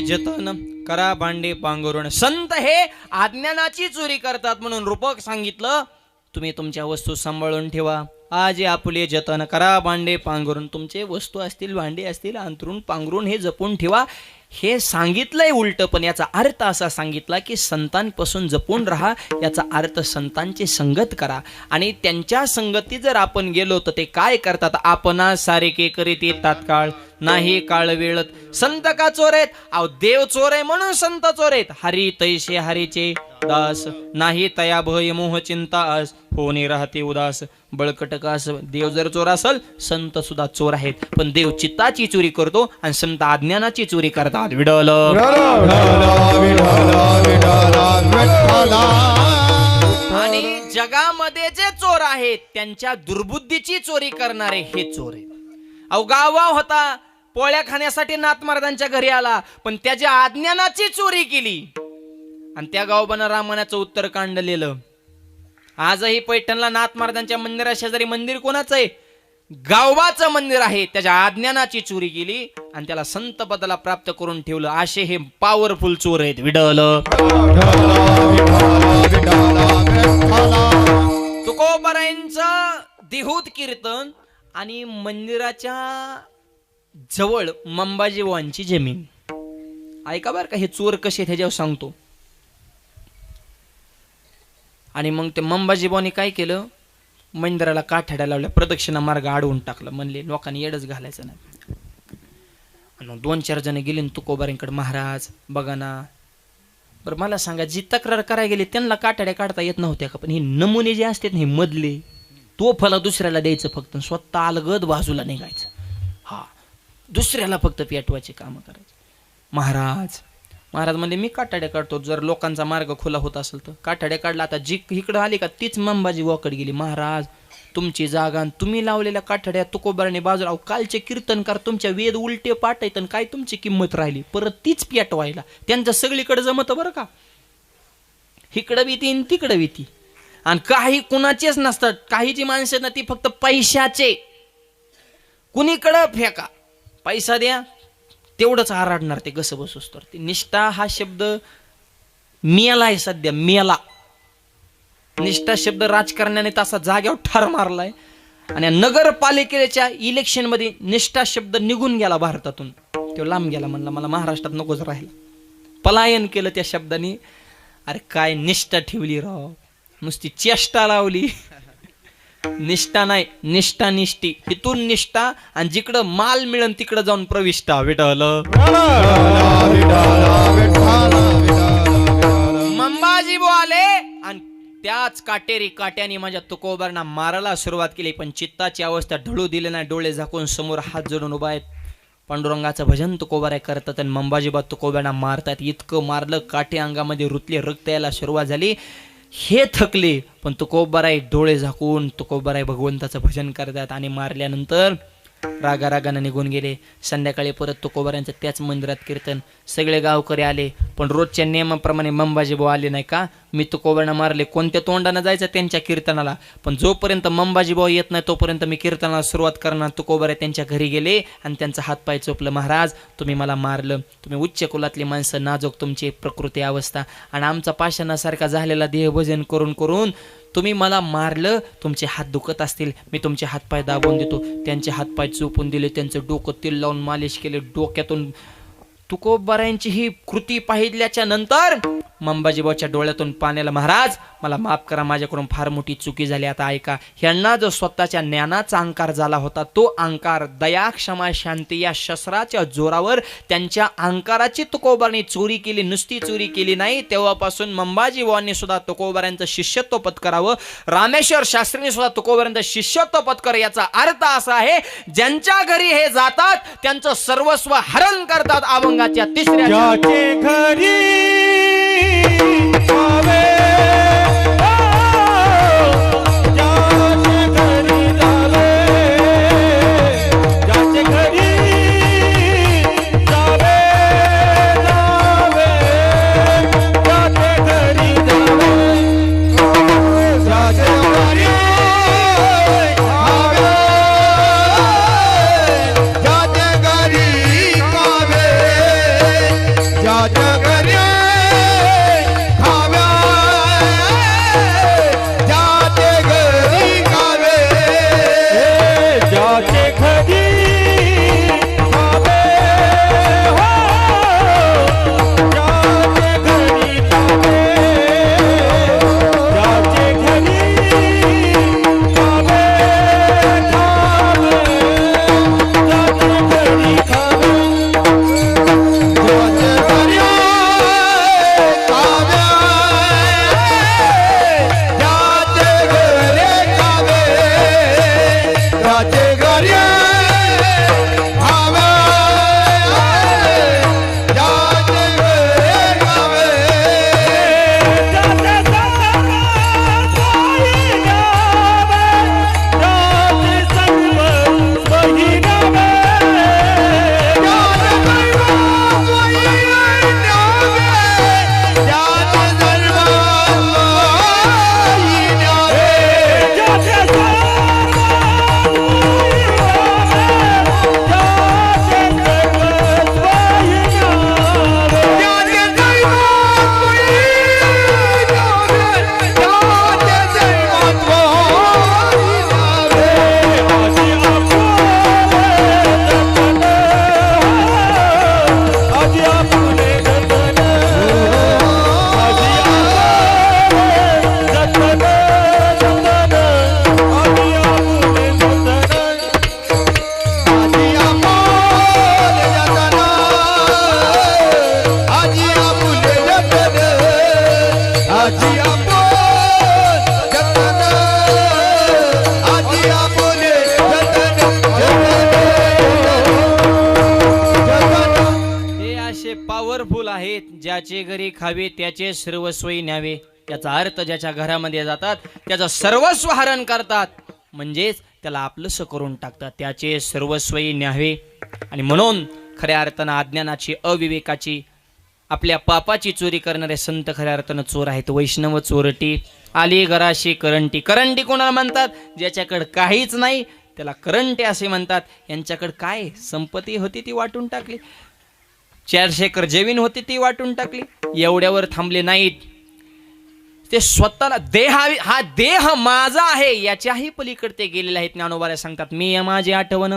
S1: जतन करा भांडे पांघरुण. संत हे अज्ञानाची चोरी करतात म्हणून रूपक सांगितलं, तुम्ही तुमच्या वस्तू सांभाळून ठेवा. आज आपुले जतन करा भांडे पांघरुण. तुमचे वस्तू असतील, भांडे असतील, अंथरून पांघरून हे जपून ठेवा. हे सांगितलंय उलट, पण याचा अर्थ असा सांगितला की संतांपासून जपून राहा. याचा अर्थ संतांची संगत करा, आणि त्यांच्या संगती जर आपण गेलो तर ते काय करतात, आपणा सारिके करीत तात्काळ नाही काळ वेळत. संत का चोर आहेत? अहो देव चोर आहे म्हणून संत चोर आहेत. हरी तैसे हरीचे दास, नाही तया भय मोह चिंता आस, होणे राहते उदास. बळकट कास. देव जर चोर असेल, संत सुद्धा चोर आहेत, पण देव चित्ताची चोरी करतो आणि संत अज्ञानाची चोरी करतात. विडल आणि जगामध्ये जे चोर आहेत त्यांच्या दुर्बुद्धीची चोरी करणारे हे चोर आहेत. अहो गावगाव होता, पोळ्या खाण्यासाठी नाथमहाराजांच्या घरी आला, पण त्याच्या अज्ञानाची चोरी केली आणि त्या गावबानं रामायणाचं उत्तर कांडलेलं. आजही पैठणला नाथ महाराजांच्या मंदिरा शेजारी मंदिर कोणाचं आहे? गावबाचं मंदिर आहे. त्याच्या अज्ञानाची चोरी केली आणि त्याला संत पदाला प्राप्त करून ठेवलं. असे हे पॉवरफुल चोर आहेत. विडल तुकोबारायांचं देहूत कीर्तन आणि मंदिराच्या जवळ मंबाजीवांची जमीन. ऐका बरं का, हे चोर कसे ह्याच्यावर सांगतो. आणि मग ते मंबाजीबानी काय केलं, मंदिराला काठ्याड्या लावल्या, प्रदक्षिणा मार्ग अडवून टाकलं. म्हणले लोकांनी येडच घालायचं नाही. आणि 2-4 जण गेले तुकोबारांकडे, महाराज बघा ना. बरं मला सांगा, जी तक्रार करायला गेली त्यांना काठ्याड्या काढता येत नव्हत्या का? पण हे नमुने जे असतात हे मधले, तो फला दुसऱ्याला द्यायचं फक्त, स्वतः अलगद बाजूला निघायचं. हा, दुसऱ्याला फक्त पेटवायचे कामं करायचे. महाराज म्हणले मी काठाड्या काढतो, जर लोकांचा मार्ग खुला होत असेल तर. काठाड्या काढला. आता जी इकडं आली का तीच मंबाजी वाकड गेली. महाराज तुमची जागा आणि तुम्ही लावलेल्या काठाड्या तुकोबाराने बाजूला. कालचे कीर्तनकार तुमच्या वेद उलटे पाठ आहेत, काय तुमची किंमत राहिली? परत तीच पेटवायला. त्यांचं सगळीकडे जमत बरं का, इकडं भीती आणि तिकडं भीती. आणि काही कुणाचेच नसतात. काही जी माणसं ना ती फक्त पैशाचे, कुणीकडं फेका, पैसा द्या तेवढंच आराडणार ते कसं बसूस. तर ते निष्ठा हा शब्द मेला आहे सध्या, मेला. निष्ठा शब्द राजकारण्याने तसा जाग्यावर ठार मारलाय. आणि नगरपालिकेच्या इलेक्शन मध्ये निष्ठा शब्द निघून गेला भारतातून, तो लांब गेला. म्हणला मला महाराष्ट्रात नकोच राहिला, पलायन केलं त्या शब्दाने. अरे काय निष्ठा ठेवली राव, नुसती चेष्टा लावली. निष्ठा नाही, निष्ठा निष्ठी. इथून निष्ठा आणि जिकडं माल मिळन तिकडं जाऊन प्रविष्टा. विठ्ठल मंबाजी आले आणि त्याच काटेरी काट्याने माझ्या तुकोबारांना मारायला सुरुवात केली. पण चित्ताची अवस्था ढळू दिली नाही. डोळे झाकून समोर हात जोडून उभा आहेत. पांडुरंगाचं भजन तुकोबाराय करतात आणि मंबाजीबा तुकोबारांना मारतात. इतकं मारलं काटे अंगामध्ये रुतले, रक्त यायला सुरुवात झाली. हे थकले पण तुकोबाराय डोळे झाकून तुकोबाराय भगवंताचं भजन करतात. आणि मारल्यानंतर रागारागाने निघून गेले. संध्याकाळी परत तुकोबारांचं त्याच मंदिरात कीर्तन. सगळे गावकरी आले पण रोजच्या नियमाप्रमाणे मंबाजीभाऊ आले नाही का. मी तुकोबारांना मारले, कोणत्या तोंडानं जायचं त्यांच्या कीर्तनाला. पण जोपर्यंत मंबाजीभाऊ येत नाही तोपर्यंत मी कीर्तनाला सुरुवात करणार. तुकोबाराय त्यांच्या घरी गेले आणि त्यांचा हातपाय चोपलं. महाराज तुम्ही मला मारलं, तुम्ही उच्च कुलातली माणसं, नाजूक तुमची प्रकृती अवस्था आणि आमचा पाषाणासारखा झालेला देहभजन करून करून तुम्ही मला मारलं. तुमचे हात दुखत असतील, मी तुमचे हातपाय दाबून देतो. त्यांचे हातपाय चोपून दिले, त्यांचं डोकं तेल लावून मालिश केले डोक्यातून. तुकोबारायांची ही कृती पाहिल्याच्या नंतर मंबाजीबाच्या डोळ्यातून पाण्याला, महाराज मला माफ करा, माझ्याकडून फार मोठी चुकी झाली. आता ऐका, ह्यांना जो स्वतःच्या ज्ञानाचा अहंकार झाला होता तो अहंकार दया क्षमा शांती या शस्त्राच्या जोरावर त्यांच्या अहंकाराची तुकोबारांनी चोरी केली. नुसती चोरी केली नाही, तेव्हापासून मंबाजीबावांनी सुद्धा तुकोबारांचं शिष्यत्व पत्करावं. रामेश्वर शास्त्रींनी सुद्धा तुकोबारांचं शिष्यत्व पत्कर. याचा अर्थ असा आहे, ज्यांच्या घरी हे जातात त्यांचं सर्वस्व हरण करतात. अभंगाच्या तिसऱ्या
S2: ज्याचे घरी
S1: जे पॉवरफुल आहेत, ज्याचे घरी खावे त्याचे सर्वस्वही न्यावे, याचा अर्थ ज्याच्या घरामध्ये जातात त्याचं सर्वस्व हरण करतात, म्हणजेच त्याला आपलंसं करून टाकतात, त्याचे सर्वस्वही न्यावे. आणि म्हणून खऱ्या अर्थानं अज्ञानाची, अविवेकाची, आपल्या पापाची चोरी करणारे संत खऱ्या अर्थानं चोर आहेत. वैष्णव चोरटी आली घराशी करंटी. करंटी कोणाला म्हणतात? ज्याच्याकडे काहीच नाही त्याला करंटे असे म्हणतात. यांच्याकडे काय संपत्ती होती ती वाटून टाकली, 400 एकर जमीन होती ती वाटून टाकली. एवढ्यावर थांबले नाहीत, ते स्वतःला हा देह माझा आहे याच्याही पलीकडे ते गेलेले आहेत. ज्ञानोबाला सांगतात, मी माझे आठवण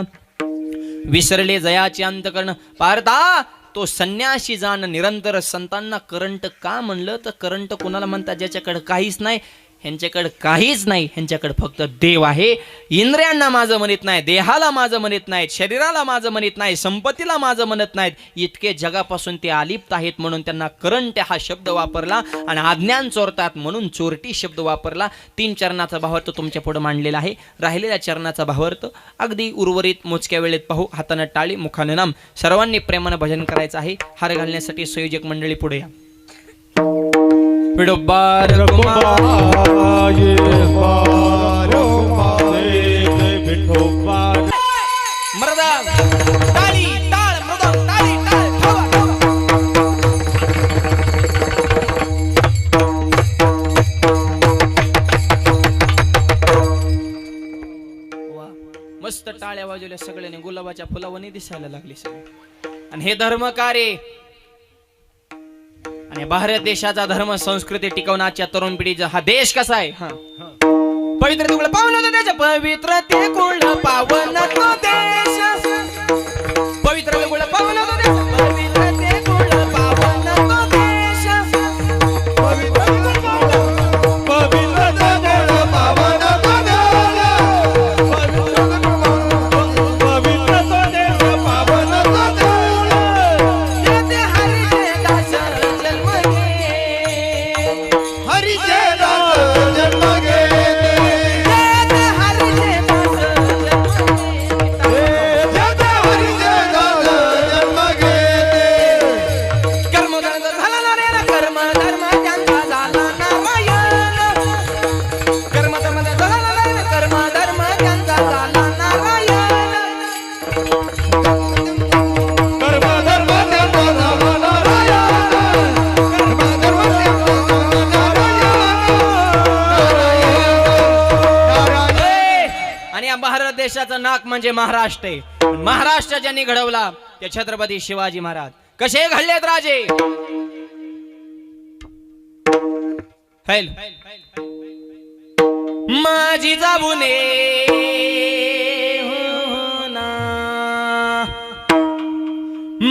S1: विसरले जयाचे अंतकरण. पारदा तो संन्यासी जाण निरंतर. संतांना करंट का म्हणलं तर करंट कोणाला म्हणतात? ज्याच्याकडे काहीच नाही. ह्यांच्याकडे काहीच नाही, ह्यांच्याकडे फक्त देव आहे. इंद्रियांना माझं म्हणत नाही, देहाला माझं म्हणत नाहीत, शरीराला माझं म्हणत नाही, संपत्तीला माझं म्हणत नाहीत. इतके जगापासून ते अलिप्त आहेत म्हणून त्यांना करंट हा शब्द वापरला. आणि अज्ञान चोरतात म्हणून चोरटी शब्द वापरला. 3 चरणाचा भावार्थ तुमच्या पुढे मांडलेला आहे. राहिलेल्या चरणाचा भावार्थ अगदी उर्वरित मोजक्या वेळेत पाहू. हातानं टाळी, मुखानं नाम. सर्वांनी प्रेमानं भजन करायचं आहे. हार घालण्यासाठी संयोजक मंडळी पुढे या. विडोबार मृदंग टाळी टाळ, मृदंग टाळी टाळ, ठोवा ठोवा. मस्त टाळ्या वाजवल्या सगळ्यांनी, गुलाबाच्या फुलावणी दिसायला लागली सगळी. आणि हे धर्म कार्य आणि भारत देशाचा धर्म संस्कृती टिकवण्याच्या तरुण पिढीचा हा देश कसा आहे? पवित्र तुला पावन तो देश, पवित्र ते कुळ पावन तो देश, पवित्र ते कुळ पावन तो देश, पवित्र ते कुळ पावन तो देश, पवित्र ते कुळ पावन तो देश, पवित्र तो देश पावन तो देश. येते हरी दास जन्म घे, हरी दास जन्म घे. भारत देशाचं नाक म्हणजे महाराष्ट्र आहे. महाराष्ट्र ज्यांनी घडवला ते छत्रपती शिवाजी महाराज. कसे घडलेत राजे? हैल माझी जाबुने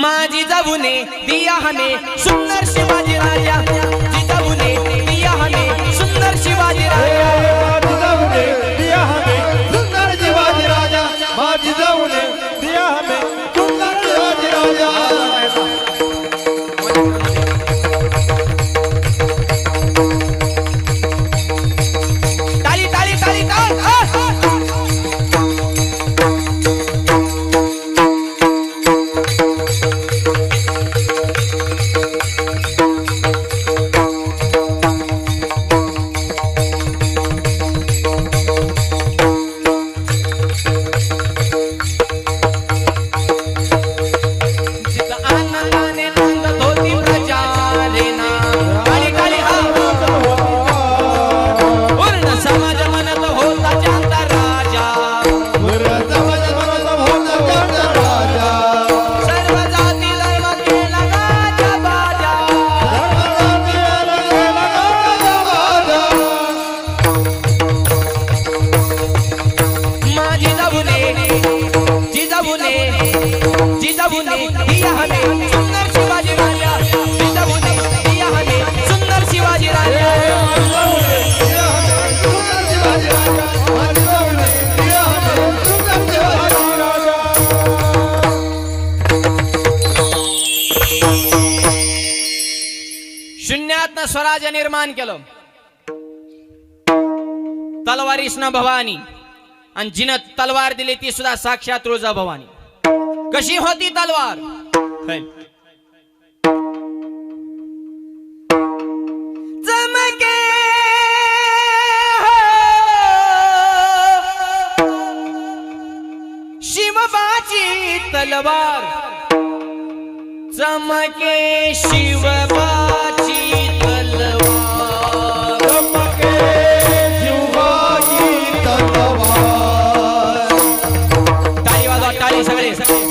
S1: माझी जाबुने दिया हमें सुंदर शिवाजी राजा. जिजाबुने दिया हमें सुंदर शिवाजी राजा.
S2: दिया हमें सुंदर शिवाजी राजा. जिजाऊने दिया हमें सुंदर शिवाजी राजा.
S1: ताली ताली ताली ताल. शून्यातनं स्वराज्य निर्माण केलं. तलवारीसनं भवानी, आणि जिनं तलवार दिली ती सुद्धा साक्षात तुळजाभवानी. कशी होती तलवार? चमके शिवबाची तलवार,
S2: चमके शिवबाची तलवार.
S1: टाळी वाजवा, टाळी सगळे सगळे.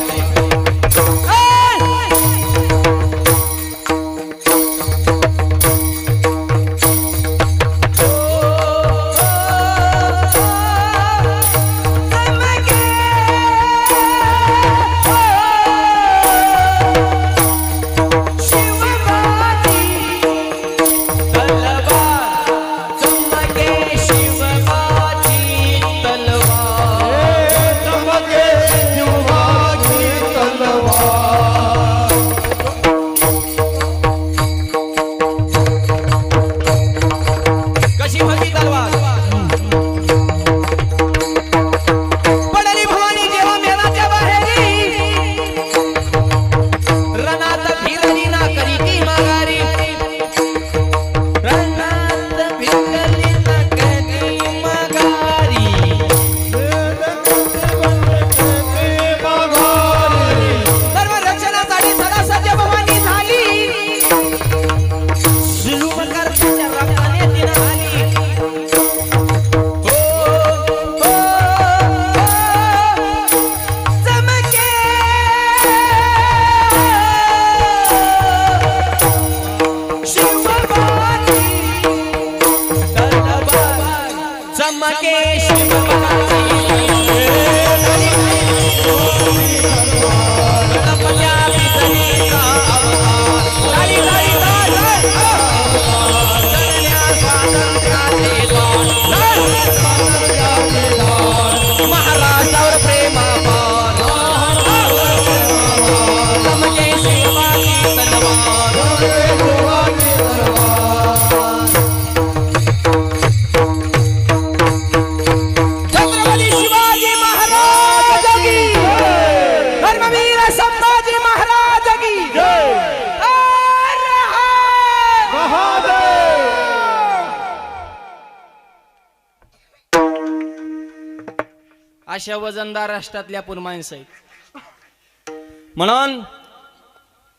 S1: अशा वजनदार राष्ट्रातल्या आपण माणसं आहेत. म्हणून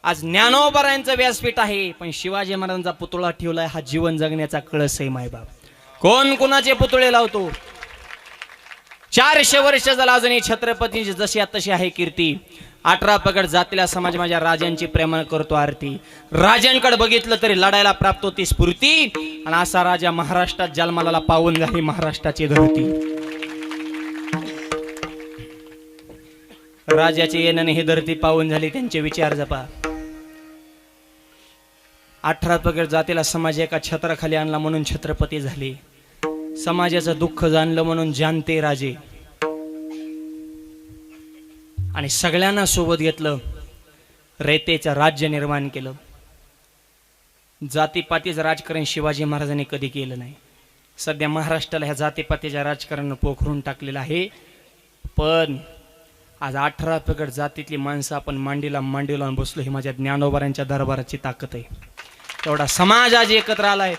S1: आज ज्ञानोबारायांचं व्यासपीठ आहे, पण शिवाजी महाराजांचा पुतळा ठेवलाय. हा जीवन जगण्याचा कळस आहे मायबाप. कोण कुणाचे पुतळे लावतो? 400 वर्ष झालं अजूनही छत्रपतींची जशी तशी आहे कीर्ती. 18 पगड जातीला समाज माझ्या राजांची प्रेमाने करतो आरती. राजांकडे बघितलं तरी लढायला प्राप्त होती स्फूर्ती. आणि असा राजा महाराष्ट्रात जन्माला पावून झाली महाराष्ट्राची धरती. राजाचे येण्याने ही धरती पावन झाली, त्यांचे विचार जपा. 18 पगड जातीला समाज एका छत्राखाली आणला म्हणून छत्रपती झाले. समाजाचं दुःख जाणलं म्हणून जानते राजे. आणि सगळ्यांना सोबत घेतलं, रयतेचं राज्य निर्माण केलं. जातीपातीचं राजकारण शिवाजी महाराजांनी कधी केलं नाही. सध्या महाराष्ट्राला ह्या जातीपातीच्या राजकारणानं पोखरून टाकलेलं आहे. पण आज 18 पगड जातीतली माणसं आपण मांडीला लावून बसलो. ही माझ्या ज्ञानोबारांच्या दरबाराची ताकद आहे. एवढा समाज आज एकत्र आलाय.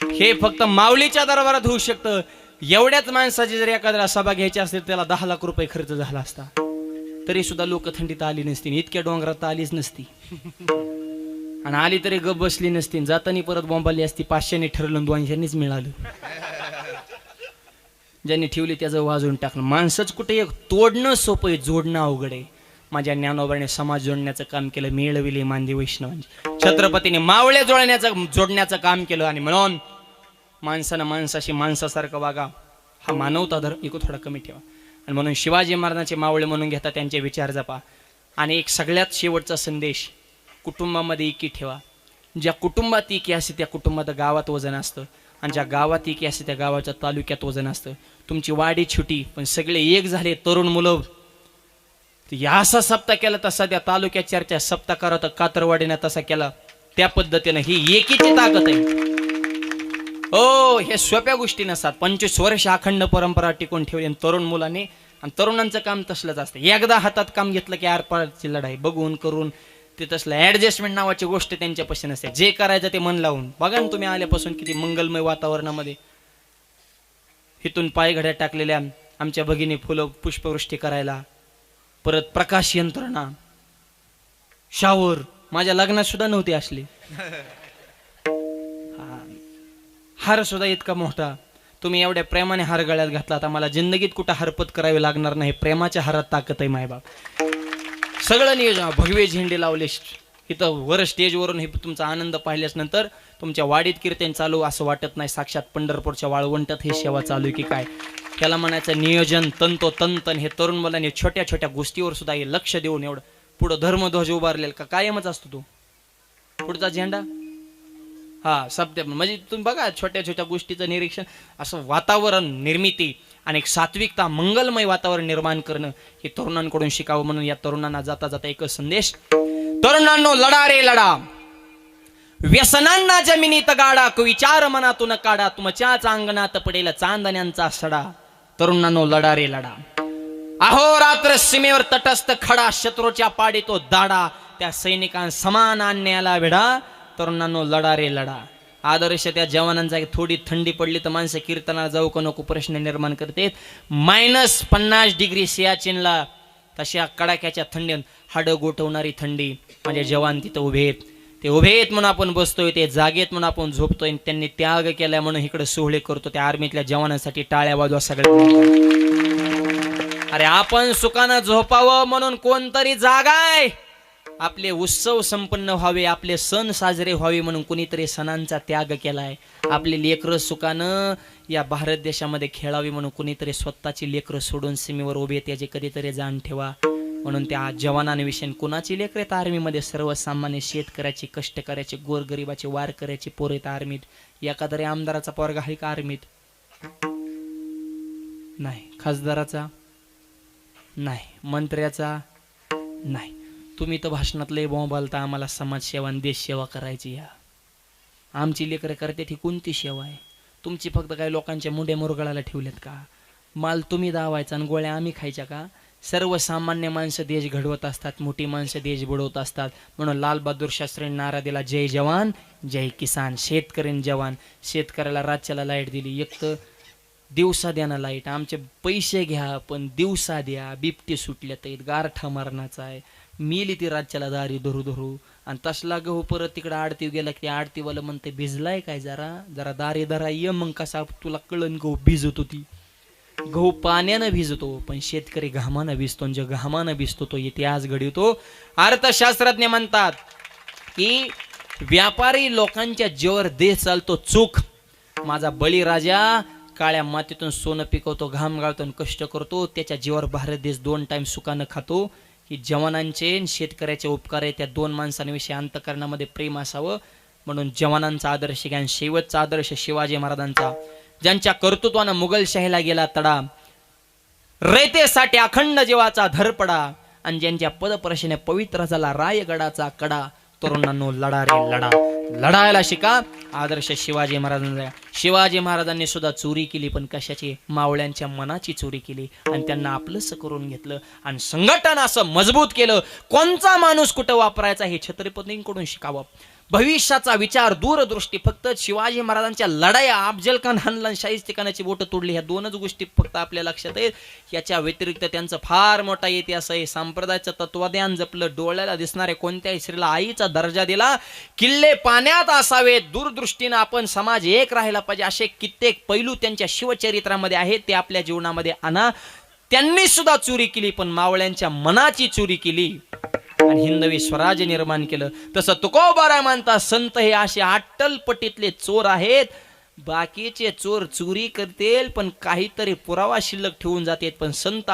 S1: हे फक्त माऊलीच्या दरबारात होऊ शकतं. एवढ्याच माणसाची जर एखाद्या सभा घ्यायची असेल त्याला 10 लाख रुपये खर्च झाला असता, तरी सुद्धा लोक थंडीत आली नसती, इतक्या डोंगरात आलीच नसती. आणि आली तरी गप बसली नसती. जातानी परत बोंबाली असती. 500 ठरलं, 200 मिळालं. ज्यांनी ठेवली त्याचं वाजवून टाकलं. माणसंच कुठे एक तोडणं सोपं आहे, जोडणं अवघड आहे. माझ्या ज्ञानोबाने समाज जोडण्याचं काम केलं. मिळविले मांदी वैष्णवांची. छत्रपतीने मावळे जोडण्याचं काम केलं. आणि म्हणून माणसानं माणसाशी माणसासारखं वागा. हा मानवता धर्म इको थोडा कमी ठेवा. आणि म्हणून शिवाजी महाराजांचे मावळे म्हणून घेता, त्यांचे विचार जपा. आणि एक सगळ्यात शेवटचा संदेश, कुटुंबामध्ये एकी ठेवा. ज्या कुटुंबात एकी असते त्या कुटुंबात गावात वजन असतं. आणि ज्या गावात एकी असते त्या गावाच्या तालुक्यात वजन असतं. तुमची वाडी छोटी पण सगळे एक झाले. तरुण मुलं या असा सप्ताह केला तसा त्या तालुक्यात चर्चा. सप्ताह करत कातरवाडीने तसा केला. त्या पद्धतीनं ही एकीची ताकद आहे. हो, हे सोप्या गोष्टी नसतात. 25 वर्ष अखंड परंपरा टिकून ठेवली तरुण मुलांनी. आणि तरुणांचं काम तसलंच असतं. एकदा हातात काम घेतलं की आरपारची लढाई बघून करून ते तसलं ऍडजस्टमेंट नावाची गोष्ट त्यांच्यापाशी नसते. जे करायचं ते मन लावून. बघा ना तुम्ही आल्यापासून किती मंगलमय वातावरणामध्ये हिथून पायघड्या टाकलेल्या आमच्या भगिनी फुलं पुष्पवृष्टी करायला, परत प्रकाश यंत्रणा, शावर, माझ्या लग्नात सुद्धा नव्हती असली. हार सुद्धा इतका मोठा, तुम्ही एवढ्या प्रेमाने हार गळ्यात घातला, आता मला जिंदगीत कुठं हरपत करावी लागणार नाही. प्रेमाच्या हारात ताकद आहे मायबाप. सगळं नियोजन, भगवे झेंडे लावले इथं वर स्टेजवरून. हे तुमचा आनंद पाहिल्यास नंतर तुमच्या वाडीत कीर्तन चालू असं वाटत नाही, साक्षात पंढरपूरच्या वाळवंटात हे सेवा चालू आहे की काय. त्याला म्हणायचं नियोजन तंतोतंतन. हे तरुण मुलांनी छोट्या छोट्या गोष्टीवर सुद्धा हे लक्ष देऊन एवढं पुढं धर्मध्वज उभारलेला का कायमच असतो तो पुढचा झेंडा. हा सत्य म्हणजे तुम्ही बघा छोट्या छोट्या गोष्टीचं निरीक्षण, असं वातावरण निर्मिती आणि एक सात्विकता मंगलमय वातावरण निर्माण करणं हे तरुणांकडून शिकावं. म्हणून या तरुणांना जाता जाता एकच संदेश, तरुणांनो लढा रे लढा, व्यसनांना जमिनीत गाडा, विचार मनातून काढा, तुमच्याच अंगणात पडेल चांदण्यांचा सडा. तरुणांनो लढा रे लढा, अहोरात्र सीमेवर तटस्थ खडा, शत्रूच्या पाडी तो दाडा, त्या सैनिकां समान आणण्याला वेढा. तरुणांनो लढा रे लढा. आदर्श त्या जवानांचा थोडी थंडी पडली तर माणसं कीर्तनाला जाऊ का नको प्रश्न निर्माण करते. -50 डिग्री सियाचीनला तशा कडाक्याच्या थंडीत हाडं गोठवणारी थंडी, म्हणजे जवान तिथं उभे आहेत. ते उभे आहेत म्हणून आपण बसतोय, ते जागेत म्हणून आपण झोपतोय. त्यांनी त्याग केलाय म्हणून इकडे सोहळे करतो. त्या आर्मीतल्या जवानांसाठी टाळ्या वाजवा सगळ्या. अरे आपण सुखानं झोपावं म्हणून कोणतरी जागाय. आपले उत्सव संपन्न व्हावे, आपले सण साजरे व्हावे म्हणून कुणीतरी सणांचा त्याग केलाय. आपले लेकरं सुखानं या भारत देशामध्ये खेळावी म्हणून कुणीतरी स्वतःची लेकरं सोडून सीमेवर उभे, त्याचे कधीतरी जाण ठेवा. म्हणून त्या जवानांविषयी कुणाची लेकरं आहेत आर्मीमध्ये? सर्वसामान्य शेतकऱ्याची, कष्टकऱ्याची, गोरगरिबाची, वारकऱ्याची पोरं आहेत आर्मीत. एखाद्या आमदाराचा पोरगा आहे का आर्मीत? नाही. खासदाराचा नाही, मंत्र्याचा नाही. तुम्ही तर भाषणात लय बोंबालता आम्हाला समाजसेवा आणि देशसेवा करायची. या आमची लेकरं करते ती कोणती सेवा आहे? तुमची फक्त काही लोकांच्या मुंडे मुरगळाला ठेवलेत का? माल तुम्ही दावायचा आणि गोळ्या आम्ही खायच्या का? सर्वसामान्य माणसं देश घडवत असतात, मोठी माणसं देश बुडवत असतात. म्हणून लाल बहादूर शास्त्रींनी नारा दिला, जय जवान जय किसान. शेतकऱ्यांनी जवान. शेतकऱ्याला रातच्याला लाईट दिली, एक तर दिवसा द्या ना लाईट. आमचे पैसे घ्या पण दिवसा द्या. बिबटे सुटल्या तर गारठा मारणाचा आहे. मिली ती राज्याला दारी धरू धरू आणि तसला गहू परत तिकडे आडती गेला की आडतीवाला म्हणते भिजलाय काय, जरा जरा दारी धरा ये. मग कसा तुला कळण गहू भिजत होती. गहू पाण्यानं भिजतो पण शेतकरी घामानं भिजतो. जो घामानं भिजतो तो इतिहास घडवतो. अर्थशास्त्रज्ञ म्हणतात की व्यापारी लोकांच्या जीवावर देश चालतो चूक. माझा बळीराजा काळ्या मातीतून सोनं पिकवतो, घाम गाळतो, कष्ट करतो, त्याच्या जीवावर भारत देश 2 टाइम सुखानं खातो. की जवानांचे शेतकऱ्याचे उपकार आहे, त्या 2 माणसांविषयी अंतकरणामध्ये प्रेम असावं. म्हणून जवानांचा आदर्श घ्या. शेवटचा आदर्श शिवाजी महाराजांचा, ज्यांच्या कर्तृत्वानं मुघलशाहीला गेला तडा, रयतेसाठी अखंड जीवाचा धरपडा आणि ज्यांच्या पदप्रशेने पवित्र झाला रायगडाचा कडा. तरुणांनो लढा रे लढा, लढायला शिका. आदर्श शिवाजी महाराजांचा. शिवाजी महाराजांनी सुद्धा चोरी केली, पण कशाची? मावळ्यांच्या मनाची चोरी केली आणि त्यांना आपलंसं करून घेतलं आणि संघटन असं मजबूत केलं. कोणचा माणूस कुठं वापरायचा हे छत्रपतींकडून शिकावं. भविष्याचा विचार, दूरदृष्टी. फक्त शिवाजी महाराजांच्या लढाया, अफजल खान हाणला, शाहिस्तेखानाची बोटं तोडली, ह्या 2च गोष्टी फक्त आपल्या लक्षात आहेत. याच्या व्यतिरिक्त त्यांचं फार मोठा इतिहास आहे. संप्रदायाचं तत्वज्ञान जपलं, डोळ्याला दिसणाऱ्या कोणत्याही स्त्रीला आईचा दर्जा दिला, किल्ले पाण्यात असावेत, दूरदृष्टीनं आपण समाज एक राहायला पाहिजे, असे कित्येक पैलू त्यांच्या शिवचरित्रामध्ये आहेत. ते आपल्या जीवनामध्ये आणा. त्यांनी सुद्धा चोरी केली, पण मावळ्यांच्या मनाची चोरी केली आणि हिंदवी स्वराज्य निर्माण केलं. तसं तुकोबाराय म्हणतात, संत हे असे अट्टलपटीतले चोर आहेत. बाकीचे चोर चोरी करतील पण काहीतरी पुरावा शिल्लक ठेवून जातात, पण संत